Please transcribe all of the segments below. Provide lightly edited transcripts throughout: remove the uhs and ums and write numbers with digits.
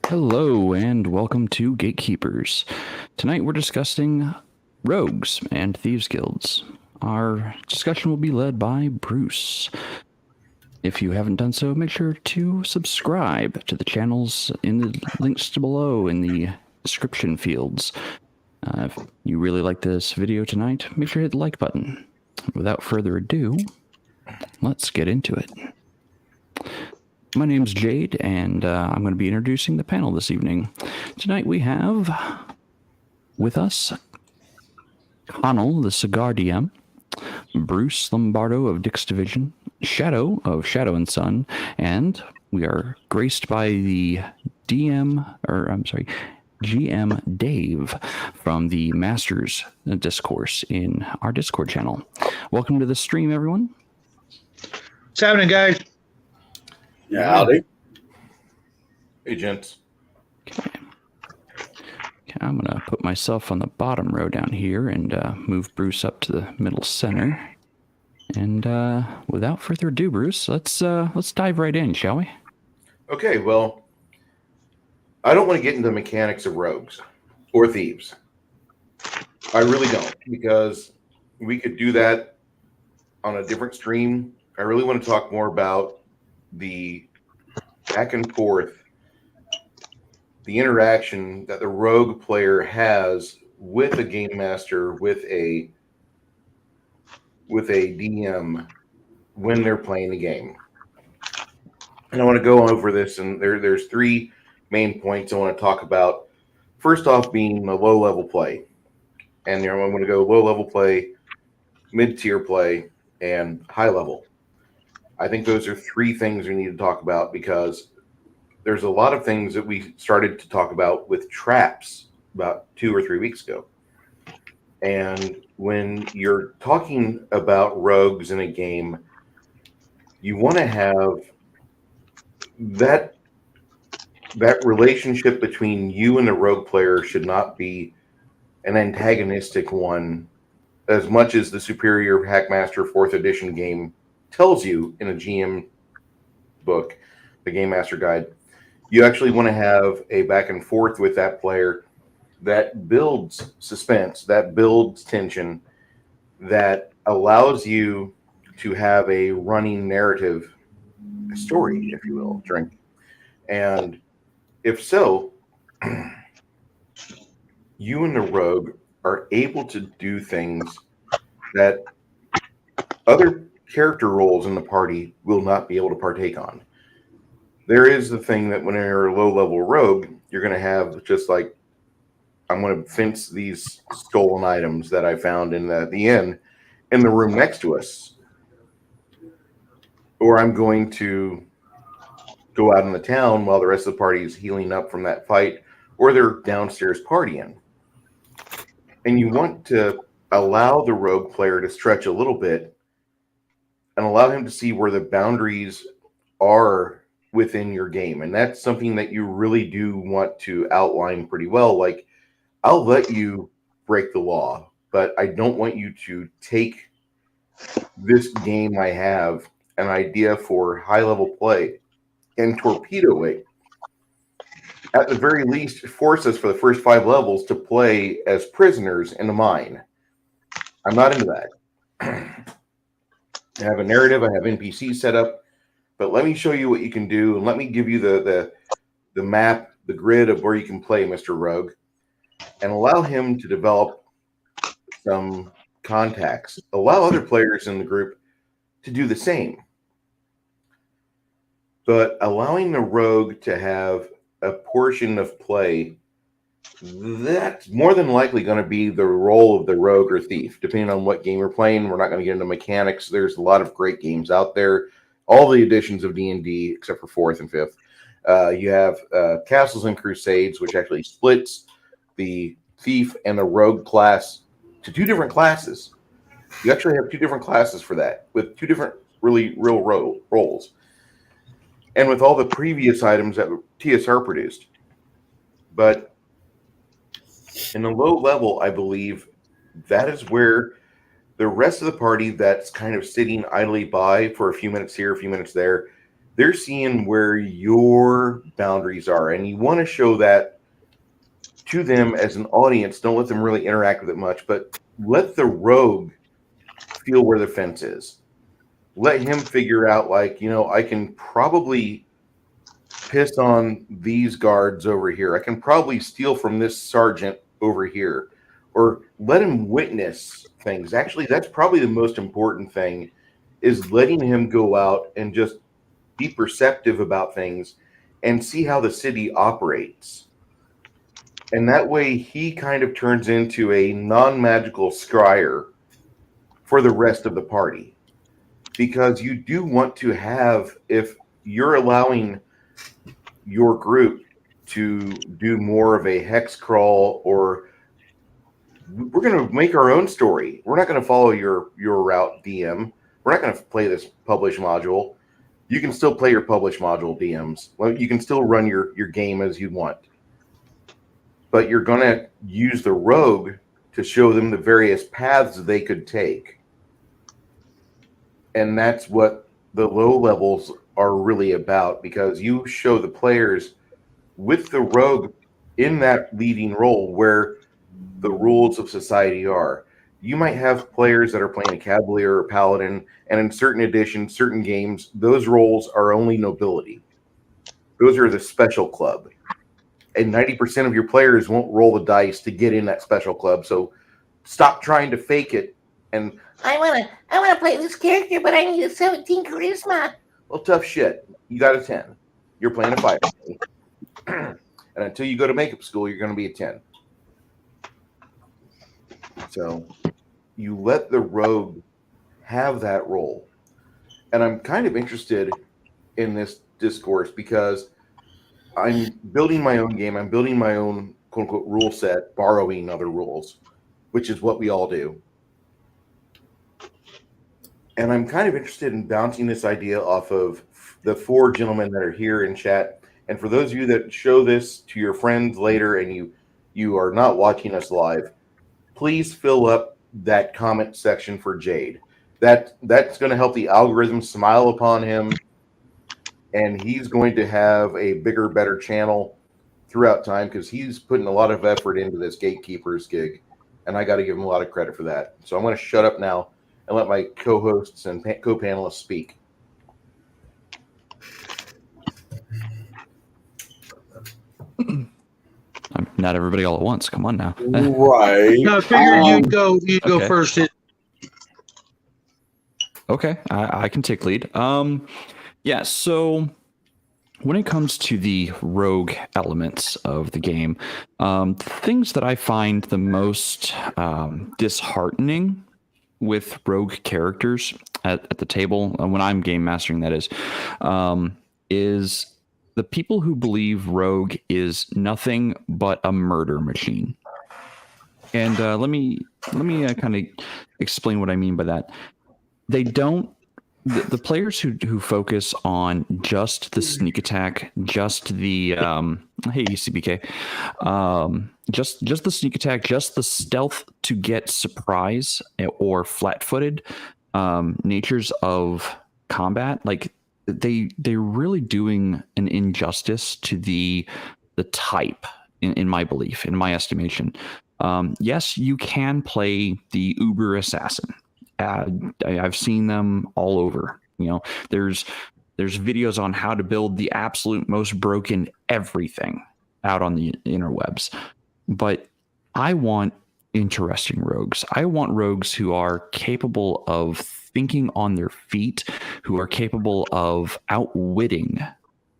Hello and welcome to Gatekeepers. Tonight we're discussing rogues and thieves guilds. Our discussion will be led by Bruce. If you haven't done so, make sure to subscribe to the channels in the links below in the description fields. If you really like this video tonight, make sure to hit the like button. Without further ado, let's get into it. My name's Jade, and I'm going to be introducing the panel this evening. Tonight we have with us Connell, the Cigar DM, Bruce Lombardo of Dick's Division, Shadow of Shadow and Son, and we are graced by the GM Dave from the Masters Discourse in our Discord channel. Welcome to the stream, everyone. What's happening, guys? Yeah, howdy. Hey, gents. Okay, I'm going to put myself on the bottom row down here and move Bruce up to the middle center. And without further ado, Bruce, let's dive right in, shall we? Okay, well, I don't want to get into the mechanics of rogues or thieves. I really don't, because we could do that on a different stream. I really want to talk more about the back and forth, the interaction that the rogue player has with a game master, with a DM when they're playing the game. And I want to go over this, and there's three main points I want to talk about. First off, being the low level play, and I'm going to go low level play, mid tier play, and high level. I think those are three things we need to talk about, because there's a lot of things that we started to talk about with traps about 2 or 3 weeks ago. And when you're talking about rogues in a game, you want to have that relationship between you and the rogue player should not be an antagonistic one, as much as the Superior Hackmaster 4th edition game tells you in a GM book, the Game Master Guide. You actually want to have a back and forth with that player that builds suspense, that builds tension, that allows you to have a running narrative, a story, if you will, drink. And if so, you and the rogue are able to do things that other character roles in the party will not be able to partake on. There is the thing that when you're a low-level rogue, you're going to have just like, I'm going to fence these stolen items that I found in the inn in the room next to us. Or I'm going to go out in the town while the rest of the party is healing up from that fight, or they're downstairs partying. And you want to allow the rogue player to stretch a little bit and allow him to see where the boundaries are within your game. And that's something that you really do want to outline pretty well. Like, I'll let you break the law, but I don't want you to take this game I have, an idea for high-level play, and torpedo it. At the very least, force us for the first 5 levels to play as prisoners in a mine. I'm not into that. I have a narrative, I have NPCs set up, but let me show you what you can do, and let me give you the map, the grid of where you can play Mr. Rogue, and allow him to develop some contacts. Allow other players in the group to do the same. But allowing the rogue to have a portion of play, that's more than likely going to be the role of the rogue or thief, depending on what game we're playing. We're not going to get into mechanics. There's a lot of great games out there. All the editions of D&D, except for 4th and 5th. You have Castles and Crusades, which actually splits the thief and the rogue class to 2 different classes. You actually have 2 different classes for that, with 2 different real roles. And with all the previous items that TSR produced. But in the low level, I believe that is where the rest of the party that's kind of sitting idly by for a few minutes here, a few minutes there, they're seeing where your boundaries are, and you want to show that to them as an audience. Don't let them really interact with it much, but let the rogue feel where the fence is. Let him figure out, like, I can probably piss on these guards over here. I can probably steal from this sergeant over here. Or let him witness things. Actually, that's probably the most important thing, is letting him go out and just be perceptive about things and see how the city operates. And that way he kind of turns into a non-magical scryer for the rest of the party. Because you do want to have, if you're allowing your group to do more of a hex crawl, or we're going to make our own story. We're not going to follow your route, DM. We're not going to play this publish module. You can still play your publish module, DMs. Well, you can still run your game as you want. But you're going to use the rogue to show them the various paths they could take. And that's what the low levels are really about, because you show the players with the rogue in that leading role where the rules of society are. You might have players that are playing a cavalier or paladin, and in certain editions, certain games, those roles are only nobility. Those are the special club. And 90% of your players won't roll the dice to get in that special club. So stop trying to fake it. And I wanna play this character, but I need a 17 charisma. well, tough shit. You got a 10. You're playing a fighter. And until you go to makeup school, you're going to be a 10. So you let the rogue have that role. And I'm kind of interested in this discourse because I'm building my own game. I'm building my own quote unquote rule set, borrowing other rules, which is what we all do. And I'm kind of interested in bouncing this idea off of the four gentlemen that are here in chat. And for those of you that show this to your friends later and you are not watching us live, please fill up that comment section for Jade. That's going to help the algorithm smile upon him, and he's going to have a bigger, better channel throughout time because he's putting a lot of effort into this Gatekeepers gig, and I got to give him a lot of credit for that. So I'm going to shut up now and let my co-hosts and co-panelists speak. Not everybody all at once. Come on now. Right. No, I figured you'd go okay. first. Okay, I can take lead. Yeah, so when it comes to the rogue elements of the game, things that I find the most disheartening with rogue characters at the table, when I'm game mastering, that is the people who believe rogue is nothing but a murder machine. And let me kind of explain what I mean by that. They don't. The players who focus on just the sneak attack, just the hey CBK, just the sneak attack, just the stealth to get surprise or flat-footed natures of combat, like they're really doing an injustice to the type, in my belief, in my estimation. Yes, you can play the uber assassin. I've seen them all over. There's videos on how to build the absolute most broken everything out on the interwebs. But I want interesting rogues. I want rogues who are capable of thinking on their feet, who are capable of outwitting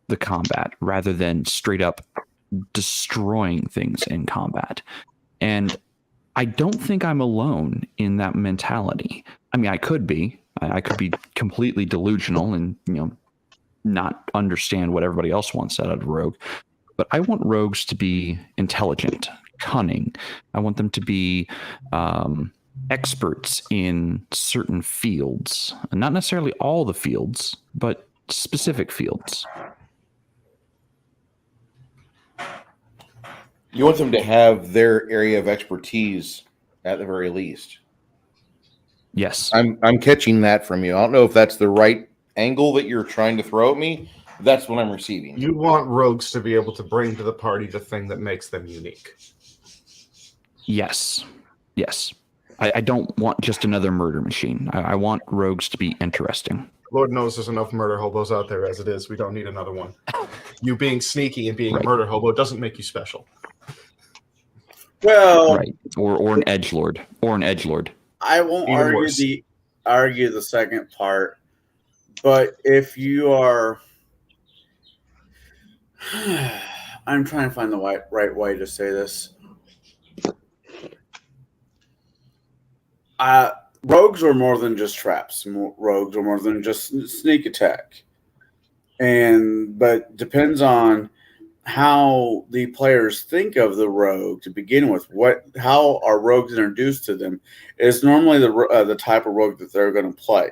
the combat rather than straight up destroying things in combat. And I don't think I'm alone in that mentality. I mean, I could be. I could be completely delusional and, not understand what everybody else wants out of a rogue. But I want rogues to be intelligent, cunning. I want them to be experts in certain fields. Not necessarily all the fields, but specific fields. You want them to have their area of expertise at the very least. Yes. I'm catching that from you. I don't know if that's the right angle that you're trying to throw at me, that's what I'm receiving. You want rogues to be able to bring to the party the thing that makes them unique. Yes. Yes. I don't want just another murder machine. I want rogues to be interesting. Lord knows there's enough murder hobos out there as it is. We don't need another one. You being sneaky and being Right. a murder hobo doesn't make you special. Well, Right. Or an edgelord. Or an edgelord. I won't Even worse. argue the second part, but if you are, I'm trying to find the right way to say this. Rogues are more than just traps. Rogues are more than just sneak attack, but depends on how the players think of the rogue to begin with. How are rogues introduced to them is normally the type of rogue that they're going to play,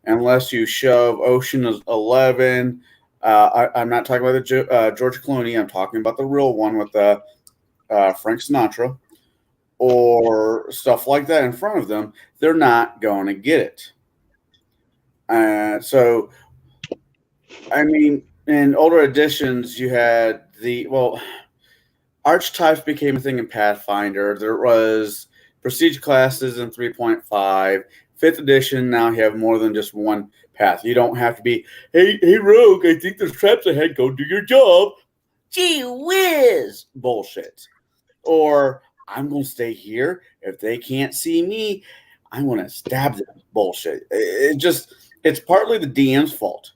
unless you shove Ocean's 11. I'm not talking about the George Clooney. I'm talking about the real one with Frank Sinatra or stuff like that in front of them. They're not going to get it. So, I mean, in older editions, you had archetypes became a thing in Pathfinder. There was prestige classes in 3.5. 5th edition, now you have more than just one path. You don't have to be, hey, rogue, I think there's traps ahead. Go do your job. Gee whiz. Bullshit. Or I'm going to stay here. If they can't see me, I'm going to stab them. Bullshit. It's partly the DM's fault.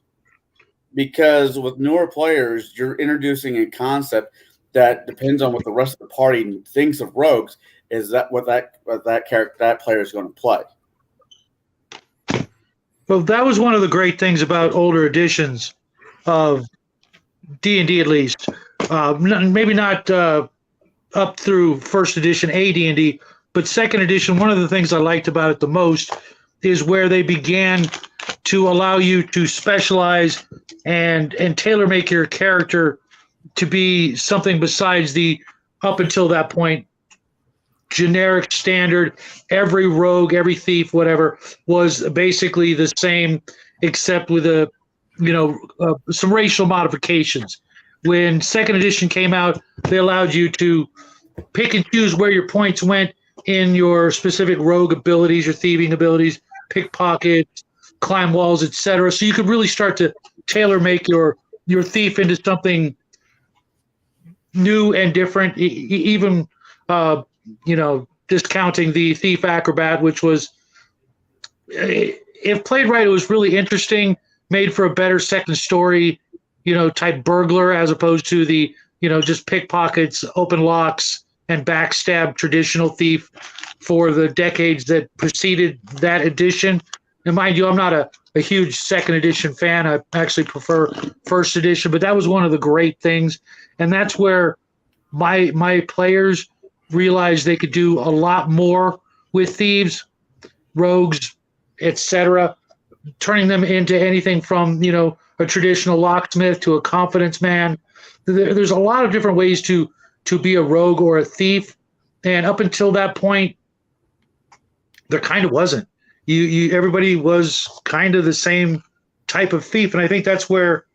Because with newer players, you're introducing a concept that depends on what the rest of the party thinks of rogues. Is that what that player is going to play? Well, that was one of the great things about older editions of D&D, at least. Maybe not up through first edition AD&D, but second edition. One of the things I liked about it the most is where they began to allow you to specialize and tailor make your character to be something besides the, up until that point, generic standard. Every rogue, every thief, whatever, was basically the same, except with some racial modifications. When second edition came out, they allowed you to pick and choose where your points went in your specific rogue abilities, your thieving abilities, pickpockets, climb walls, etc. So you could really start to tailor make your thief into something new and different. Even discounting the thief acrobat, which was, if played right, it was really interesting. Made for a better second story, type burglar, as opposed to the just pickpockets, open locks, and backstab traditional thief for the decades that preceded that edition. And mind you, I'm not a huge second edition fan. I actually prefer first edition, but that was one of the great things. And that's where my players realized they could do a lot more with thieves, rogues, etc., turning them into anything from, a traditional locksmith to a confidence man. There's a lot of different ways to be a rogue or a thief. And up until that point, there kind of wasn't. Everybody was kind of the same type of thief. And I think that's where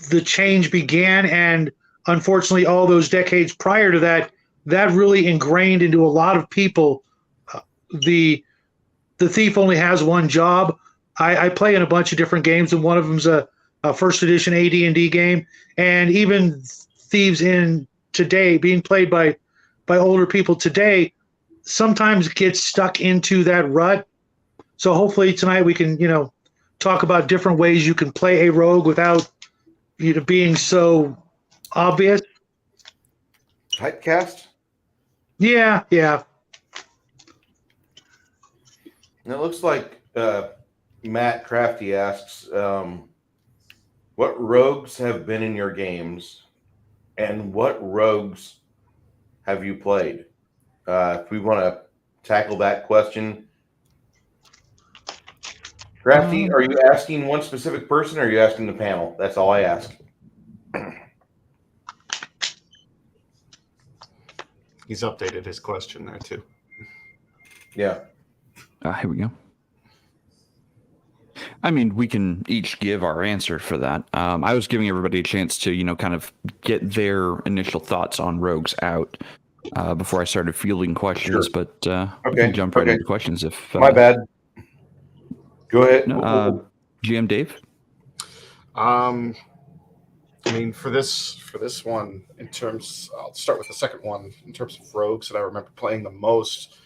the change began. And unfortunately, all those decades prior to that, that really ingrained into a lot of people. The thief only has one job. I play in a bunch of different games, and one of them's a first edition AD&D game. And even Thieves in today, being played by older people today, sometimes get stuck into that rut. So hopefully tonight we can, talk about different ways you can play a rogue without being so obvious. Typecast? Yeah. And it looks like Matt Crafty asks, what rogues have been in your games and what rogues have you played? If we want to tackle that question. Crafty, are you asking one specific person or are you asking the panel? That's all I ask. He's updated his question there too. Yeah. Here we go. I mean, we can each give our answer for that. I was giving everybody a chance to, kind of get their initial thoughts on rogues out before I started fielding questions. Sure. But we Okay, can jump right okay. into questions if. My bad. Go ahead. No, GM Dave. I mean, for this one, I'll start with the second one. In terms of rogues that I remember playing the most,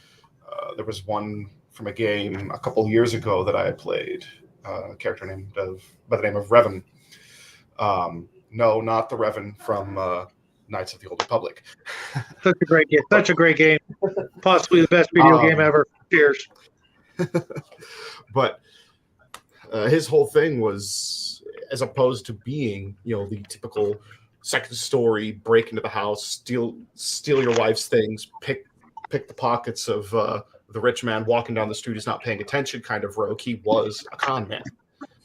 there was one from a game a couple years ago that I had played. A character by the name of Revan. No, not the Revan from Knights of the Old Republic. Such a great game. Such a great game. Possibly the best video game ever. Cheers. But his whole thing was, as opposed to being, the typical second story, break into the house, steal your wife's things, pick the pockets of the rich man walking down the street who's not paying attention kind of rogue. He was a con man.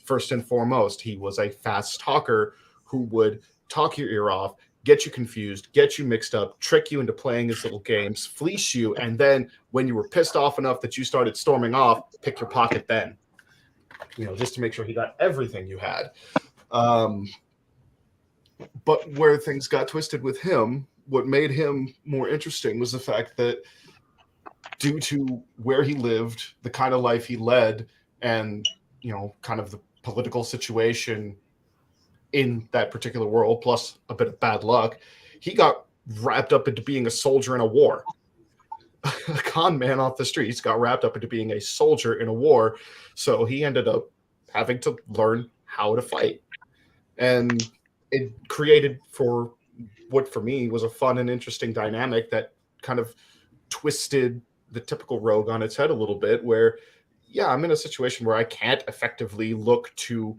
First and foremost, he was a fast talker who would talk your ear off, get you confused, get you mixed up, trick you into playing his little games, fleece you, and then when you were pissed off enough that you started storming off, pick your pocket then. Just to make sure he got everything you had. But where things got twisted with him, what made him more interesting was the fact that due to where he lived, the kind of life he led, and, kind of the political situation in that particular world, plus a bit of bad luck, he got wrapped up into being a soldier in a war. A con man off the streets got wrapped up into being a soldier in a war. So he ended up having to learn how to fight. And it created for what for me was a fun and interesting dynamic that kind of twisted the typical rogue on its head a little bit, where, yeah, I'm in a situation where I can't effectively look to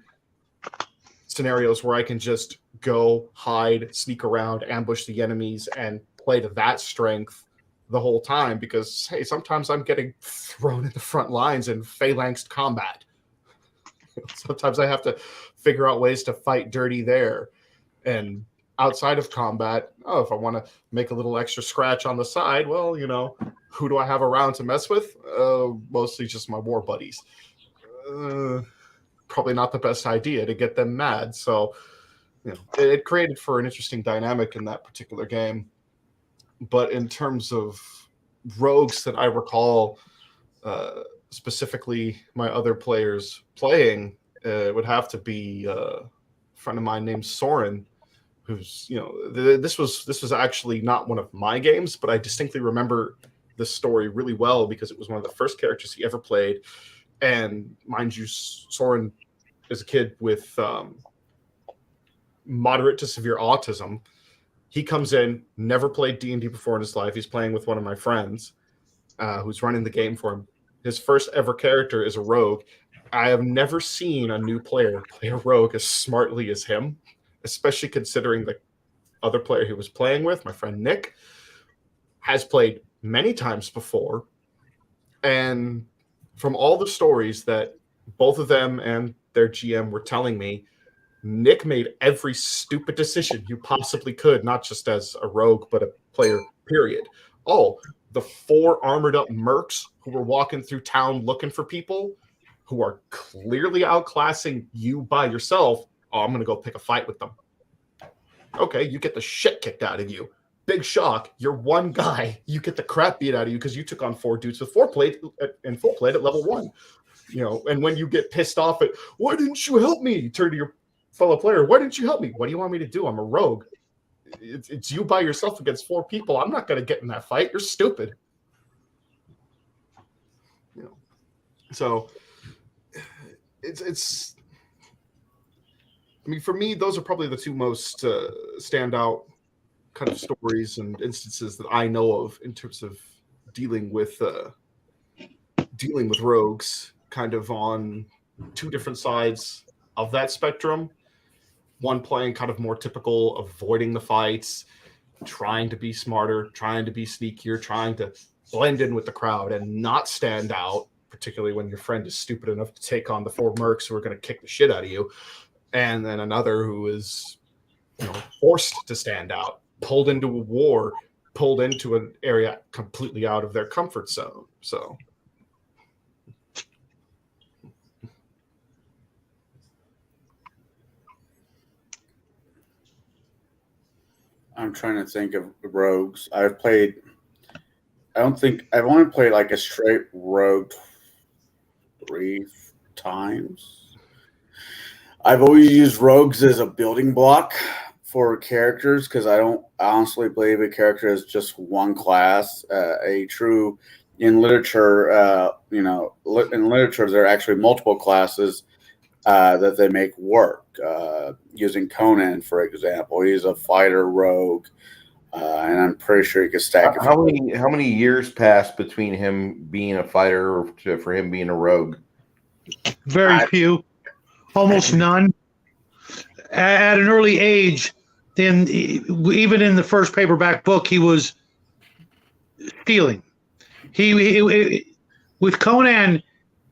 scenarios where I can just go, hide, sneak around, ambush the enemies, and play to that strength the whole time, because, hey, sometimes I'm getting thrown in the front lines in phalanxed combat. Sometimes I have to figure out ways to fight dirty there. And outside of combat, if I want to make a little extra scratch on the side, well, who do I have around to mess with? Mostly just my war buddies. Probably not the best idea to get them mad. So, it created for an interesting dynamic in that particular game. But in terms of rogues that I recall, specifically my other players playing, it would have to be a friend of mine named Soren, who's, this was actually not one of my games, but I distinctly remember this story really well because it was one of the first characters he ever played. And mind you, Soren is a kid with moderate to severe autism. He comes in, never played D&D before in his life. He's playing with one of my friends who's running the game for him. His first ever character is a rogue. I have never seen a new player play a rogue as smartly as him, especially considering the other player he was playing with, my friend Nick, has played many times before. And from all the stories that both of them and their GM were telling me, Nick made every stupid decision you possibly could, not just as a rogue, but a player, period. Oh, the 4 armored up mercs who were walking through town looking for people who are clearly outclassing you by yourself. Oh, I'm going to go pick a fight with them. Okay, you get the shit kicked out of you. Big shock. You're one guy. You get the crap beat out of you because you took on 4 dudes with full plate at level 1. And when you get pissed off at, why didn't you help me? You turn to your fellow player, why didn't you help me? What do you want me to do? I'm a rogue. It's you by yourself against 4 people. I'm not going to get in that fight. You're stupid. So it's I mean, for me, those are probably the 2 most standout kind of stories and instances that I know of in terms of dealing with rogues, kind of on 2 different sides of that spectrum. One playing kind of more typical, avoiding the fights, trying to be smarter, trying to be sneakier, trying to blend in with the crowd and not stand out, particularly when your friend is stupid enough to take on the 4 mercs who are going to kick the shit out of you. And then another who is, forced to stand out, pulled into a war, pulled into an area completely out of their comfort zone. So, I'm trying to think of rogues. I don't think I've only played like a straight rogue 3 times. I've always used rogues as a building block for characters because I don't honestly believe a character is just one class. In literature, in literature, there are actually multiple classes that they make work. Using Conan, for example, he's a fighter rogue, and I'm pretty sure he could stack. How many years passed between him being a fighter for him being a rogue? Very few, almost none. At an early age, then even in the first paperback book, he was stealing. He with Conan,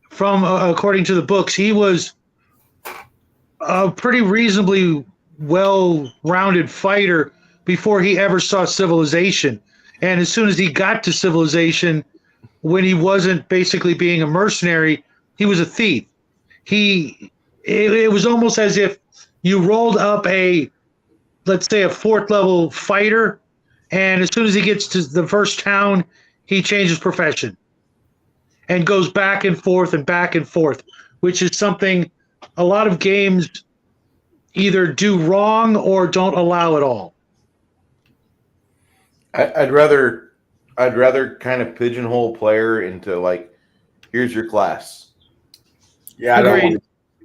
from according to the books, he was a pretty reasonably well-rounded fighter before he ever saw civilization. And as soon as he got to civilization, when he wasn't basically being a mercenary, he was a thief. It was almost as if you rolled up let's say a 4th level fighter, and as soon as he gets to the first town, he changes profession and goes back and forth, which is something a lot of games either do wrong or don't allow at all. I'd rather kind of pigeonhole player into like, here's your class. Yeah,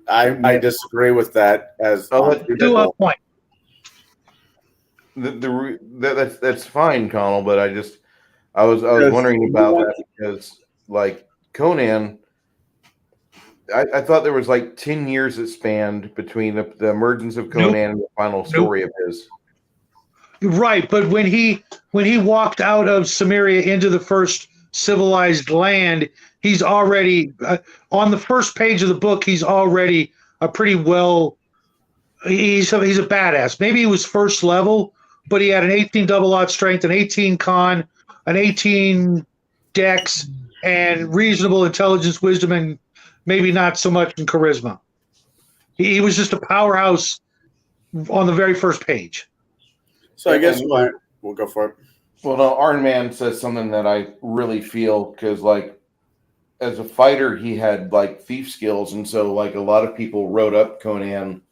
I disagree with that. To a point. That's fine, Connell. But I was wondering about that because like Conan, I thought there was like 10 years that spanned between the emergence of Conan and the final story of his. Right, but when he walked out of Samaria into the first civilized land, he's already on the first page of the book. He's already a pretty he's a badass. Maybe he was first level, but he had an 18 double odd strength, an 18 con, an 18 dex, and reasonable intelligence, wisdom, and maybe not so much in charisma. He was just a powerhouse on the very first page. So I guess we'll go for it. Well, no, Iron Man says something that I really feel because, like, as a fighter, he had like thief skills, and so like a lot of people wrote up Conan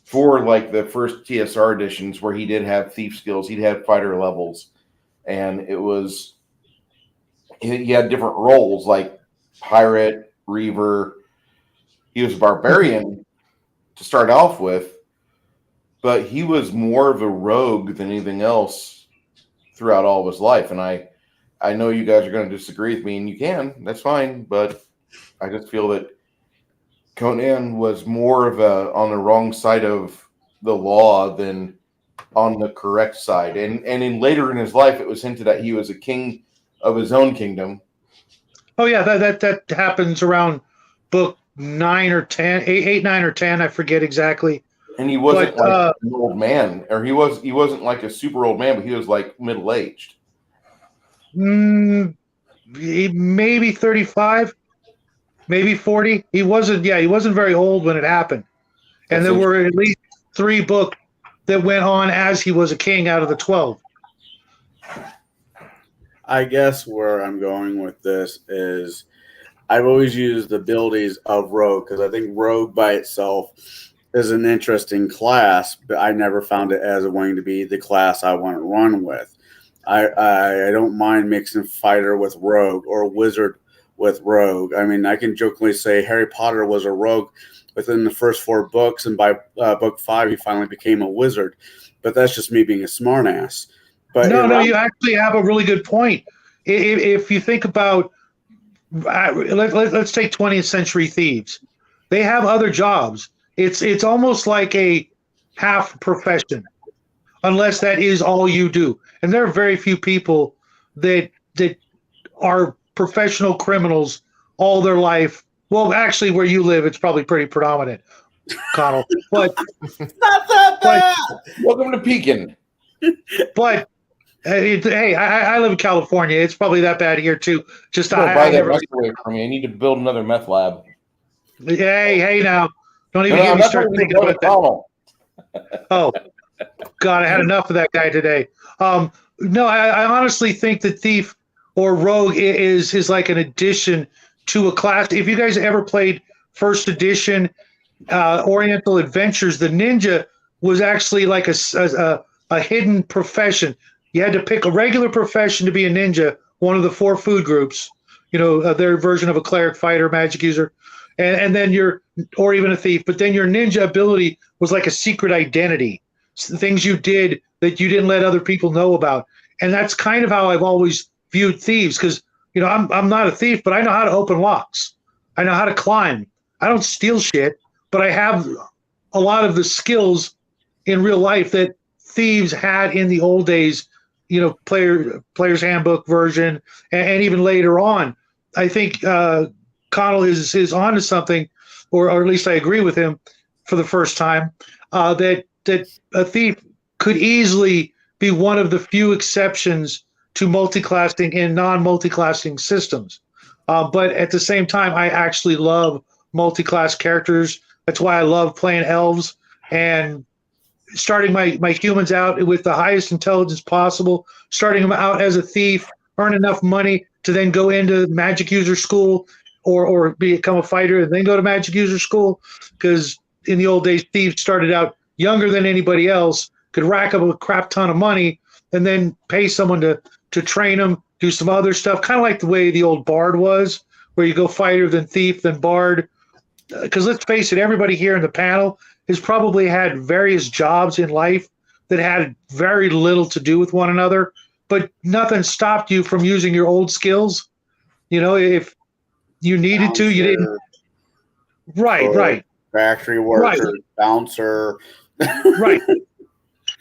for like the first TSR editions where he did have thief skills. He'd have fighter levels, and he had different roles like pirate, reaver. He was a barbarian to start off with, but he was more of a rogue than anything else throughout all of his life. And I know you guys are going to disagree with me, and you can. That's fine. But I just feel that Conan was more of on the wrong side of the law than on the correct side. And later in his life, it was hinted that he was a king of his own kingdom. Oh yeah, that happens around book 9 or 10, 8, 9 or 10. I forget exactly. And he wasn't like an old man, or he wasn't like a super old man, but he was like middle aged. Maybe 35, maybe 40. He wasn't very old when it happened. And there were at least 3 books that went on as he was a king out of the 12. I guess where I'm going with this is I've always used the abilities of Rogue because I think Rogue by itself is an interesting class, but I never found it as going to be the class I want to run with. I don't mind mixing fighter with rogue or wizard with rogue. I mean, I can jokingly say Harry Potter was a rogue within the first 4 books, and by book 5, he finally became a wizard. But that's just me being a smartass. But no, you actually have a really good point. If you think about, let's take 20th century thieves. They have other jobs. It's almost like a half profession, unless that is all you do. And there are very few people that are professional criminals all their life. Well, actually, where you live, it's probably pretty predominant, Connell. But not that bad. Welcome to Pekin. But hey, I live in California. It's probably that bad here too. Just buy that microwave from me. I need to build another meth lab. Hey, now, don't even get me started thinking about that. Oh, God, I had enough of that guy today. No, I honestly think that thief or rogue is like an addition to a class. If you guys ever played first edition Oriental Adventures, the ninja was actually like a hidden profession. You had to pick a regular profession to be a ninja, one of the 4 food groups, their version of a cleric, fighter, magic user, and then or even a thief. But then your ninja ability was like a secret identity, things you did that you didn't let other people know about. And that's kind of how I've always viewed thieves, because I'm not a thief, but I know how to open locks. I know how to climb. I don't steal shit, but I have a lot of the skills in real life that thieves had in the old days, player's handbook version, and even later on. I think Connell is onto something, or at least I agree with him for the first time, that a thief could easily be one of the few exceptions to multi-classing in non-multi-classing systems. But at the same time, I actually love multi-class characters. That's why I love playing elves and starting my humans out with the highest intelligence possible, starting them out as a thief, earn enough money to then go into magic user school or become a fighter and then go to magic user school. Because in the old days, thieves started out younger than anybody else, could rack up a crap ton of money, and then pay someone to train them, do some other stuff, kind of like the way the old bard was, where you go fighter, then thief, then bard. Because let's face it, everybody here in the panel has probably had various jobs in life that had very little to do with one another, but nothing stopped you from using your old skills. If you needed to, you didn't. Right. Factory worker, bouncer. Right.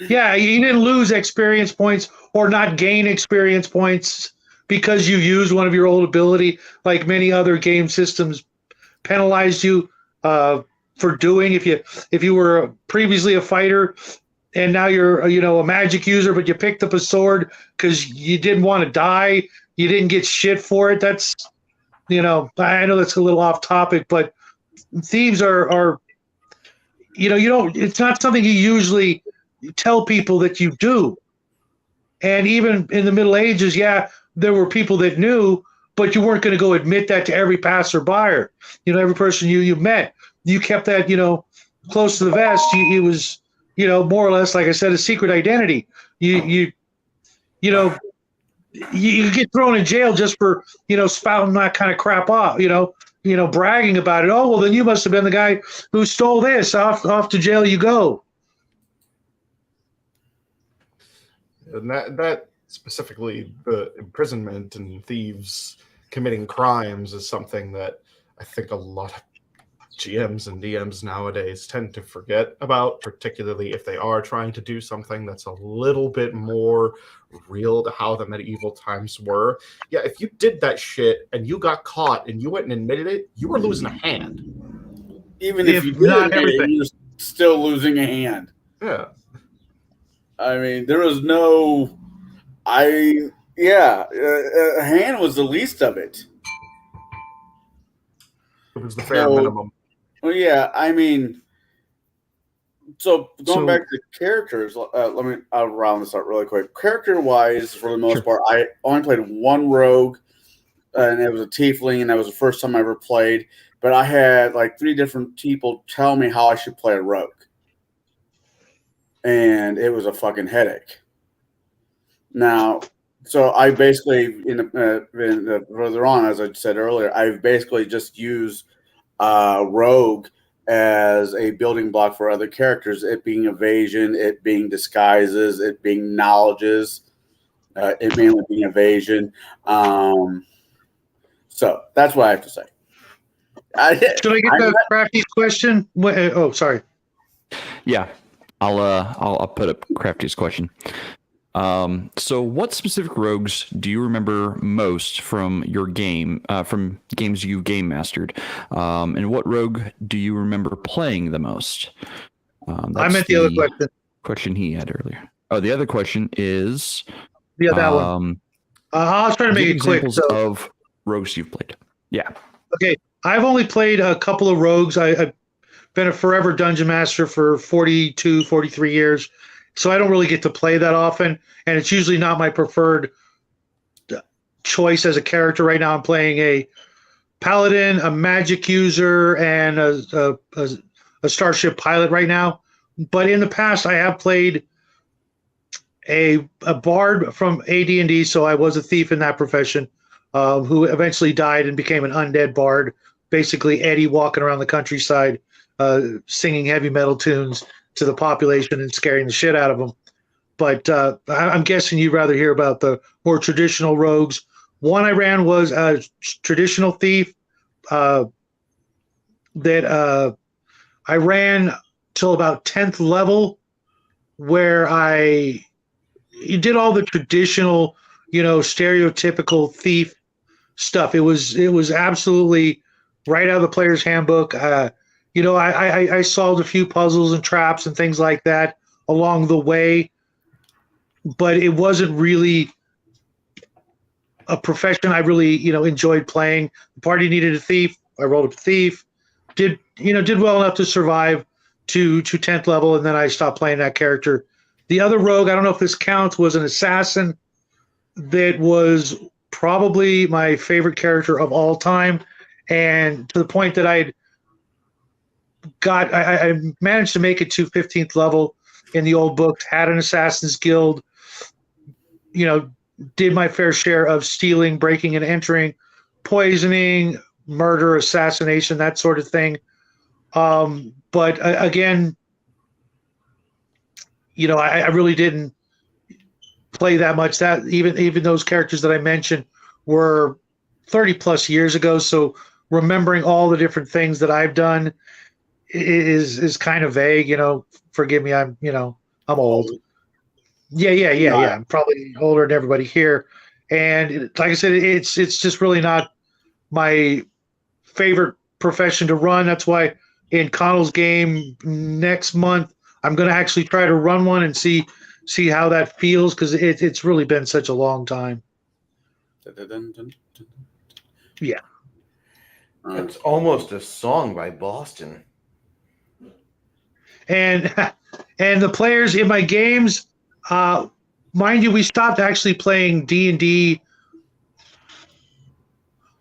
Yeah, you didn't lose experience points or not gain experience points because you used one of your old ability, like many other game systems penalized you for doing. If you were previously a fighter and now you're a magic user, but you picked up a sword because you didn't want to die, you didn't get shit for it. That's I know that's a little off topic, but thieves are you don't. It's not something you usually tell people that you do. And even in the Middle Ages, there were people that knew, but you weren't going to go admit that to every passerby. Every person you met, you kept that, close to the vest. It was, more or less, like I said, a secret identity. You get thrown in jail just for, spouting that kind of crap off, bragging about it. Oh, well, then you must have been the guy who stole this. Off to jail you go. And that specifically, the imprisonment and thieves committing crimes is something that I think a lot of GMs and DMs nowadays tend to forget about, particularly if they are trying to do something that's a little bit more real to how the medieval times were. Yeah, if you did that shit and you got caught and you went and admitted it, you were losing a hand. Even if you did everything, you're still losing a hand. Yeah. I mean, there was no... a hand was the least of it. It was the fair minimum. Well, yeah, I mean, so going back to characters, I'll round this out really quick. Character-wise, for the most part, I only played one rogue, and it was a tiefling, and that was the first time I ever played. But I had like 3 different people tell me how I should play a rogue. And it was a fucking headache. Now, so I basically, further on, as I said earlier, I've basically just used rogue as a building block for other characters, it being evasion, it being disguises, it being knowledges, it mainly being evasion. So that's what I have to say. Should I get the Crafty's question? Oh, sorry. Yeah, I'll put up Crafty's question. So what specific rogues do you remember most from your game, from games you game mastered? And what rogue do you remember playing the most? I meant the other question he had earlier. Oh, the other question is... Yeah, that one. I'll try to make it quick. Of rogues you've played. Yeah. Okay. I've only played a couple of rogues. I've been a forever dungeon master for 42, 43 years. so I don't really get to play that often, and it's usually not my preferred choice as a character. Right now I'm playing a paladin, a magic user, and a starship pilot right now. But in the past, I have played a bard from AD&D, so I was a thief in that profession, who eventually died and became an undead bard, basically Eddie walking around the countryside, singing heavy metal tunes to the population and scaring the shit out of them. But I'm guessing you'd rather hear about the more traditional rogues. One I ran was a traditional thief that I ran till about 10th level, where I did all the traditional, stereotypical thief stuff. It was absolutely right out of the player's handbook. I solved a few puzzles and traps and things like that along the way, but it wasn't really a profession I really, enjoyed playing. The party needed a thief. I rolled up a thief. Did well enough to survive to 10th level, and then I stopped playing that character. The other rogue, I don't know if this counts, was an assassin that was probably my favorite character of all time, and to the point that I managed to make it to 15th level in the old books, had an assassin's guild, did my fair share of stealing, breaking and entering, poisoning, murder, assassination, that sort of thing. But again, I really didn't play that much. That even those characters that I mentioned were 30 plus years ago. So remembering all the different things that I've done is kind of vague. Forgive me. I'm old. Yeah. I'm probably older than everybody here. And like I said, it's just really not my favorite profession to run. That's why in Connell's game next month, I'm going to actually try to run one and see how that feels, because it's really been such a long time. Yeah. It's almost a song by Boston. And the players in my games, mind you, we stopped actually playing D&D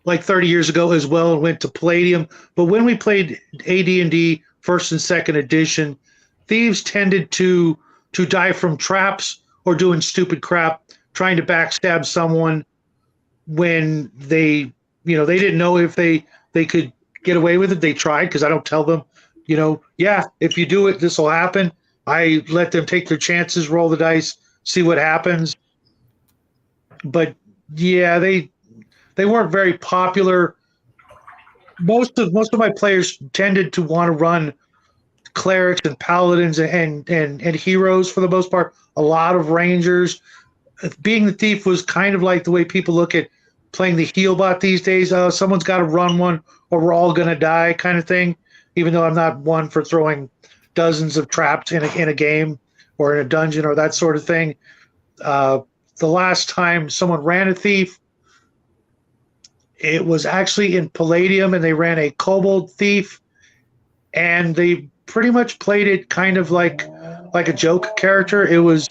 like 30 years ago as well and went to Palladium. But when we played AD&D first and second edition, thieves tended to die from traps or doing stupid crap, trying to backstab someone when they didn't know if they could get away with it. They tried, because I don't tell them, if you do it, this will happen. I let them take their chances, roll the dice, see what happens. But yeah, they weren't very popular. Most of my players tended to want to run clerics and paladins and heroes for the most part. A lot of rangers. Being the thief was kind of like the way people look at playing the heal bot these days. Someone's got to run one or we're all going to die kind of thing, even though I'm not one for throwing dozens of traps in a game or in a dungeon or that sort of thing. The last time someone ran a thief, it was actually in Palladium, and they ran a kobold thief, and they pretty much played it kind of like a joke character. It was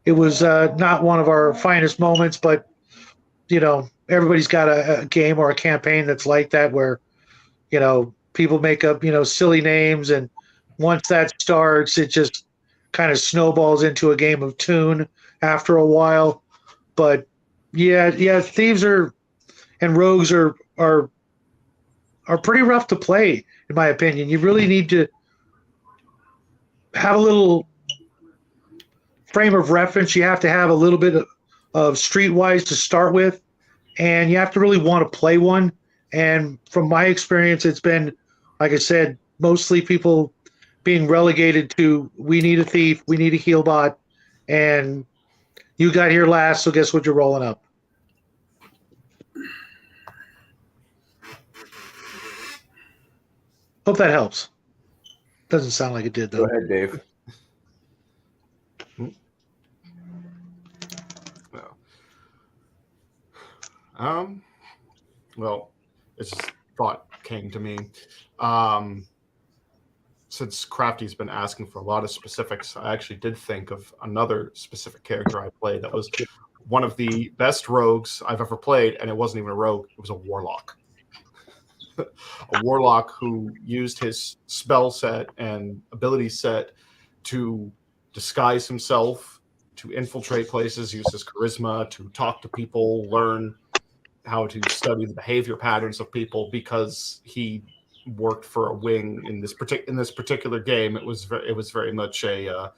not one of our finest moments, but everybody's got a game or a campaign that's like that, where people make up silly names, and once that starts, it just kind of snowballs into a game of Tune after a while. But yeah, thieves and rogues are pretty rough to play, in my opinion. You really need to have a little frame of reference. You have to have a little bit of streetwise to start with, and you have to really want to play one. And from my experience, it's been, like I said, mostly people being relegated to, we need a thief, we need a heal bot, and you got here last, so guess what you're rolling up. Hope that helps. Doesn't sound like it did, though. Go ahead, Dave. Well, it's just thought came to me. since Crafty's been asking for a lot of specifics, I actually did think of another specific character I played that was one of the best rogues I've ever played, and it wasn't even a rogue, it was a warlock. A warlock who used his spell set and ability set to disguise himself, to infiltrate places, use his charisma to talk to people, learn how to study the behavior patterns of people, because he worked for a wing in this particular game. It was very much a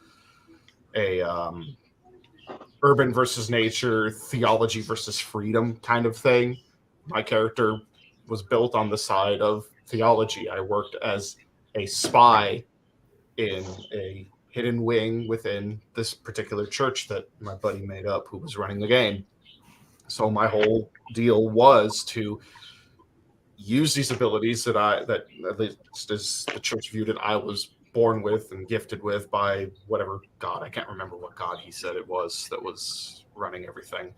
urban versus nature, theology versus freedom kind of thing. My character was built on the side of theology. I worked as a spy in a hidden wing within this particular church that my buddy made up, who was running the game. So my whole deal was to use these abilities that at least as the church viewed it, I was born with and gifted with by whatever god. I can't remember what god he said it was that was running everything.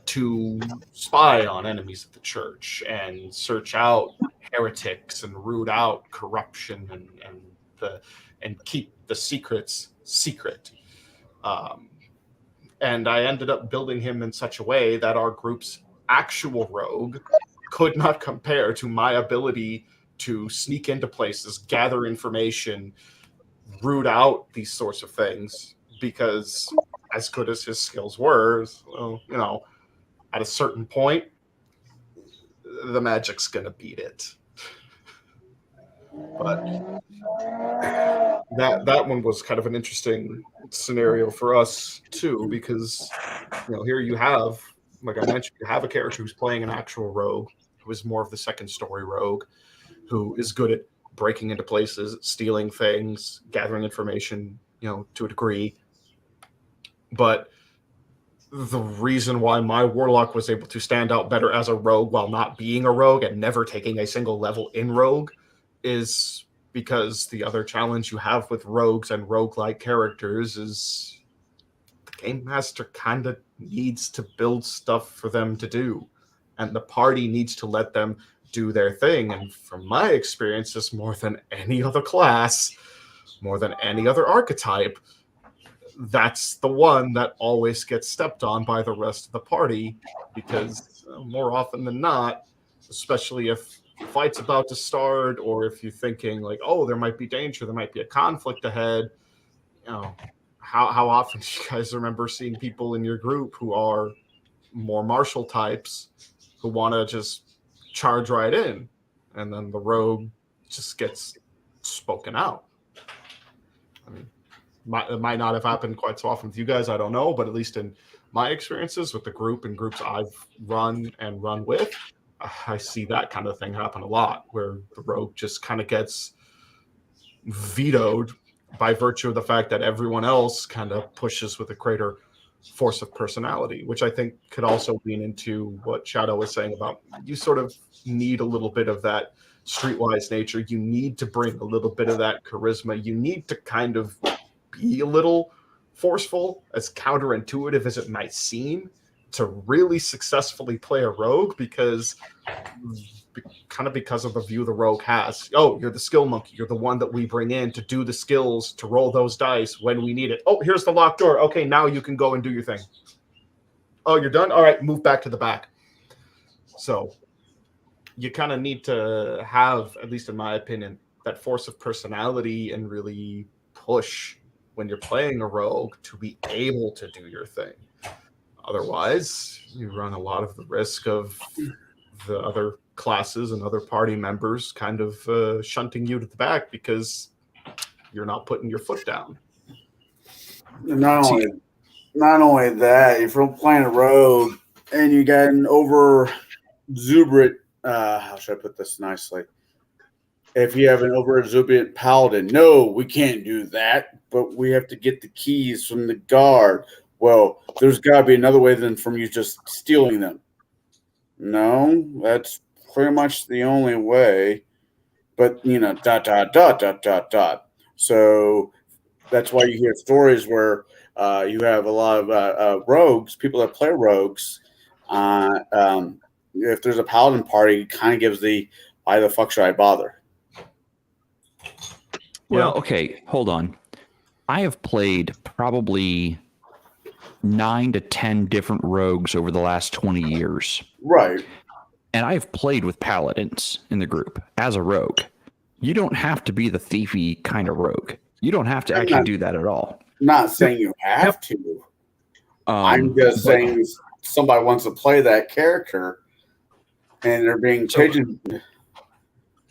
To spy on enemies of the church and search out heretics and root out corruption and keep the secrets secret. And I ended up building him in such a way that our group's actual rogue could not compare to my ability to sneak into places, gather information, root out these sorts of things, because as good as his skills were, well, at a certain point, the magic's going to beat it. But that one was kind of an interesting scenario for us too, because here you have, like I mentioned, you have a character who's playing an actual rogue, who is more of the second story rogue, who is good at breaking into places, stealing things, gathering information, to a degree. But the reason why my warlock was able to stand out better as a rogue while not being a rogue and never taking a single level in rogue is because the other challenge you have with rogues and roguelike characters is the game master kind of needs to build stuff for them to do, and the party needs to let them do their thing. And from my experiences, more than any other class, more than any other archetype, that's the one that always gets stepped on by the rest of the party, because more often than not, especially if the fight's about to start, or if you're thinking like, oh, there might be danger, there might be a conflict ahead, how often do you guys remember seeing people in your group who are more martial types who want to just charge right in, and then the rogue just gets spoken out? I mean, it might not have happened quite so often with you guys, I don't know, but at least in my experiences with the group and groups I've run with, I see that kind of thing happen a lot, where the rogue just kind of gets vetoed by virtue of the fact that everyone else kind of pushes with a greater force of personality, which I think could also lean into what Shadow was saying about you sort of need a little bit of that streetwise nature. You need to bring a little bit of that charisma. You need to kind of be a little forceful, as counterintuitive as it might seem, to really successfully play a rogue, because of the view the rogue has. Oh, you're the skill monkey. You're the one that we bring in to do the skills, to roll those dice when we need it. Oh, here's the locked door. Okay, now you can go and do your thing. Oh, you're done? All right, move back to the back. So you kind of need to have, at least in my opinion, that force of personality and really push when you're playing a rogue to be able to do your thing. Otherwise, you run a lot of the risk of the other classes and other party members kind of shunting you to the back because you're not putting your foot down. Not only that, if you're playing a rogue and you got an over exuberant, how should I put this nicely? If you have an over exuberant paladin, no, we can't do that, but we have to get the keys from the guard. Well, there's got to be another way than from you just stealing them. No, that's pretty much the only way. But, ... So that's why you hear stories where you have a lot of rogues, people that play rogues. If there's a paladin party, it kind of gives the, why the fuck should I bother? Well, okay, hold on. I have played probably 9 to 10 different rogues over the last 20 years. Right. And I've played with paladins in the group as a rogue. You don't have to be the thiefy kind of rogue. You don't have to actually do that at all. Not saying you have to. I'm just saying somebody wants to play that character and they're being pigeon.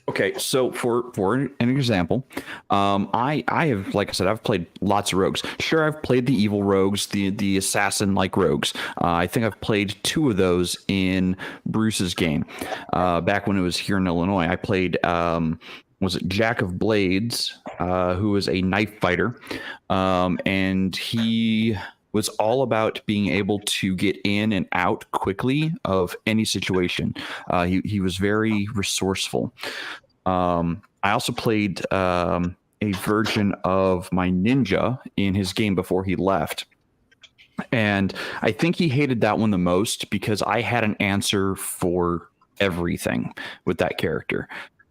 Okay, so for an example, I have, like I said, I've played lots of rogues. Sure, I've played the evil rogues, the assassin like rogues. I think I've played 2 of those in Bruce's game. Back when it was here in Illinois, I played was it Jack of Blades, who was a knife fighter, and he was all about being able to get in and out quickly of any situation. He was very resourceful. I also played a version of my ninja in his game before he left. And I think he hated that one the most because I had an answer for everything with that character.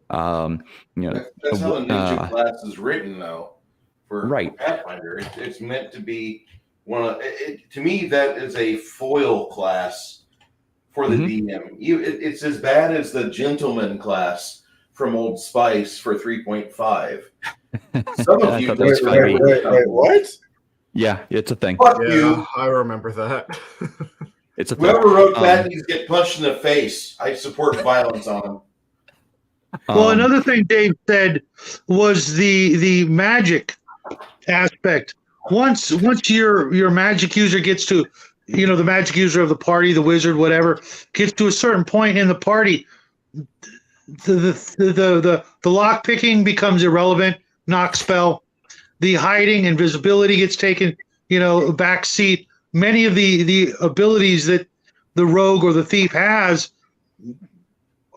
That's how the ninja class is written, though. For Pathfinder, it's meant to be one of. To me, that is a foil class for the DM. It's as bad as the gentleman class from Old Spice for 3.5. Some of you wait, what? Yeah, it's a thing. Fuck you. I remember that. It's a thing. Whoever wrote that needs to get punched in the face. I support violence on them. Well, another thing Dave said was the magic aspect. Once your magic user gets to, the magic user of the party, the wizard, whatever, gets to a certain point in the party, the lock picking becomes irrelevant. Knock spell, the hiding, invisibility gets taken, back seat. Many of the abilities that the rogue or the thief has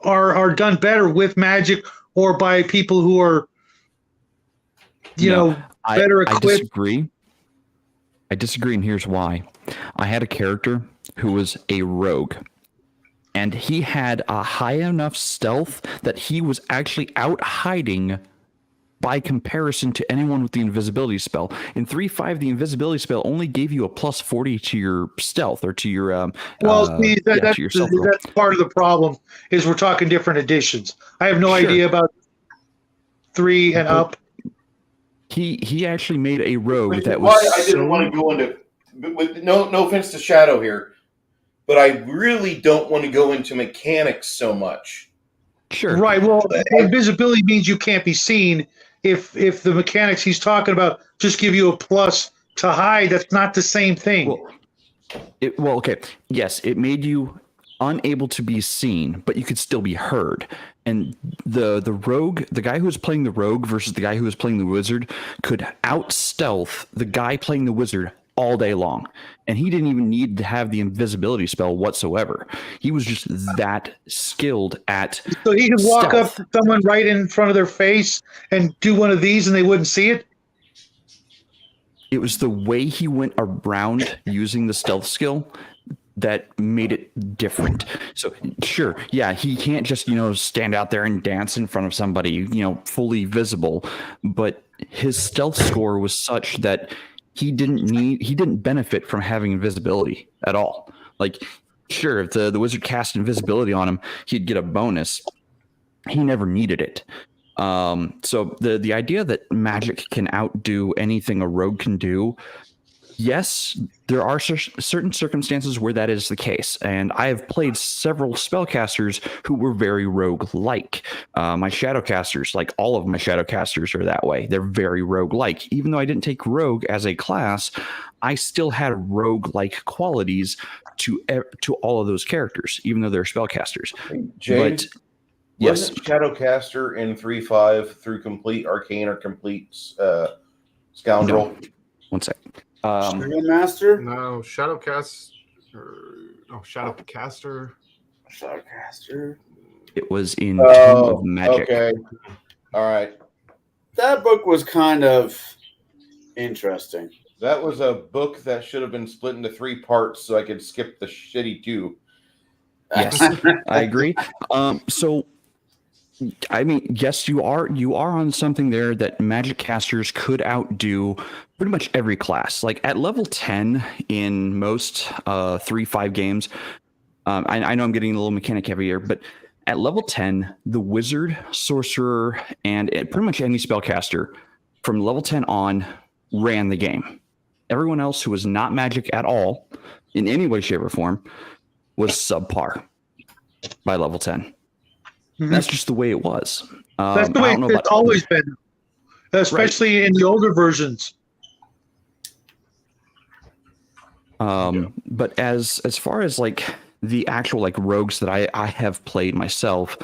are done better with magic or by people who are, better equipped. I disagree, and here's why. I had a character who was a rogue, and he had a high enough stealth that he was actually out hiding by comparison to anyone with the invisibility spell. In 3.5, the invisibility spell only gave you a plus 40 to your stealth or to your that's part of the problem is we're talking different editions. I have no idea about 3 and up. He actually made a rogue that was. I didn't want to go into. With no offense to Shadow here, but I really don't want to go into mechanics so much. Sure. Right. Well, invisibility means you can't be seen. If the mechanics he's talking about just give you a plus to hide, that's not the same thing. Okay. Yes, it made you unable to be seen, but you could still be heard. And the rogue, the guy who was playing the rogue versus the guy who was playing the wizard could out stealth the guy playing the wizard all day long. And he didn't even need to have the invisibility spell whatsoever. He was just that skilled at So he could walk stealth. up to someone right in front of their face and do one of these and they wouldn't see it? It was the way he went around using the stealth skill that made it different. So sure, yeah, he can't just, stand out there and dance in front of somebody, fully visible, but his stealth score was such that he didn't benefit from having invisibility at all. Like, sure, if the wizard cast invisibility on him, he'd get a bonus. He never needed it. So the idea that magic can outdo anything a rogue can do, yes, there are certain circumstances where that is the case. And I have played several spellcasters who were very rogue-like. My shadowcasters, like all of my shadowcasters are that way. They're very rogue-like. Even though I didn't take rogue as a class, I still had rogue-like qualities to all of those characters, even though they're spellcasters. Jade, but yes, Shadowcaster in 3.5 through complete arcane or complete scoundrel? No. One second. Master? No, Shadowcaster. Shadowcaster. It was in Tomb of Magic. Okay. All right. That book was kind of interesting. That was a book that should have been split into 3 parts so I could skip the shitty 2. Yes, I agree. So I mean, yes, you are on something there that magic casters could outdo pretty much every class. Like at level 10 in most 3-5 games, I know I'm getting a little mechanic heavy here, but at level 10, the wizard, sorcerer, and pretty much any spellcaster from level 10 on ran the game. Everyone else who was not magic at all, in any way, shape, or form, was subpar by level 10. That's just the way it was. That's the way it's always been, especially in the older versions. But as far as like the actual like rogues that I have played myself,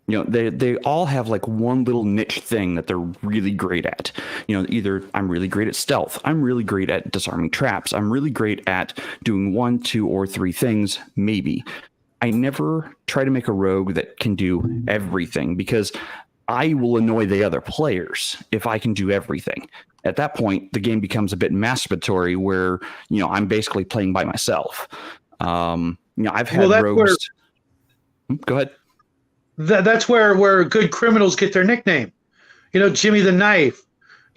they all have like one little niche thing that they're really great at. Either I'm really great at stealth, I'm really great at disarming traps, I'm really great at doing 1, 2, or 3 things, maybe. I never try to make a rogue that can do everything because I will annoy the other players if I can do everything. At that point, the game becomes a bit masturbatory where, I'm basically playing by myself. I've had rogues. Go ahead. That's where good criminals get their nickname. Jimmy the Knife,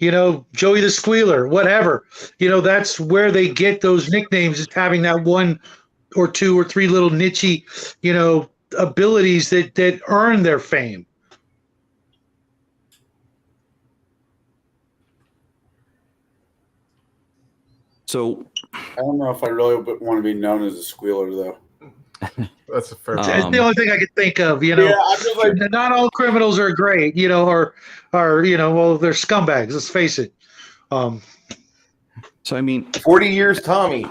Joey the Squealer, whatever. That's where they get those nicknames, is having that 1 or 2 or 3 little niche-y, abilities that earn their fame. So I don't know if I really want to be known as a squealer, though. That's a fair. It's the only thing I could think of. Yeah, I'm just like, not all criminals are great, or well, they're scumbags. Let's face it. So I mean, 40 years, Tommy.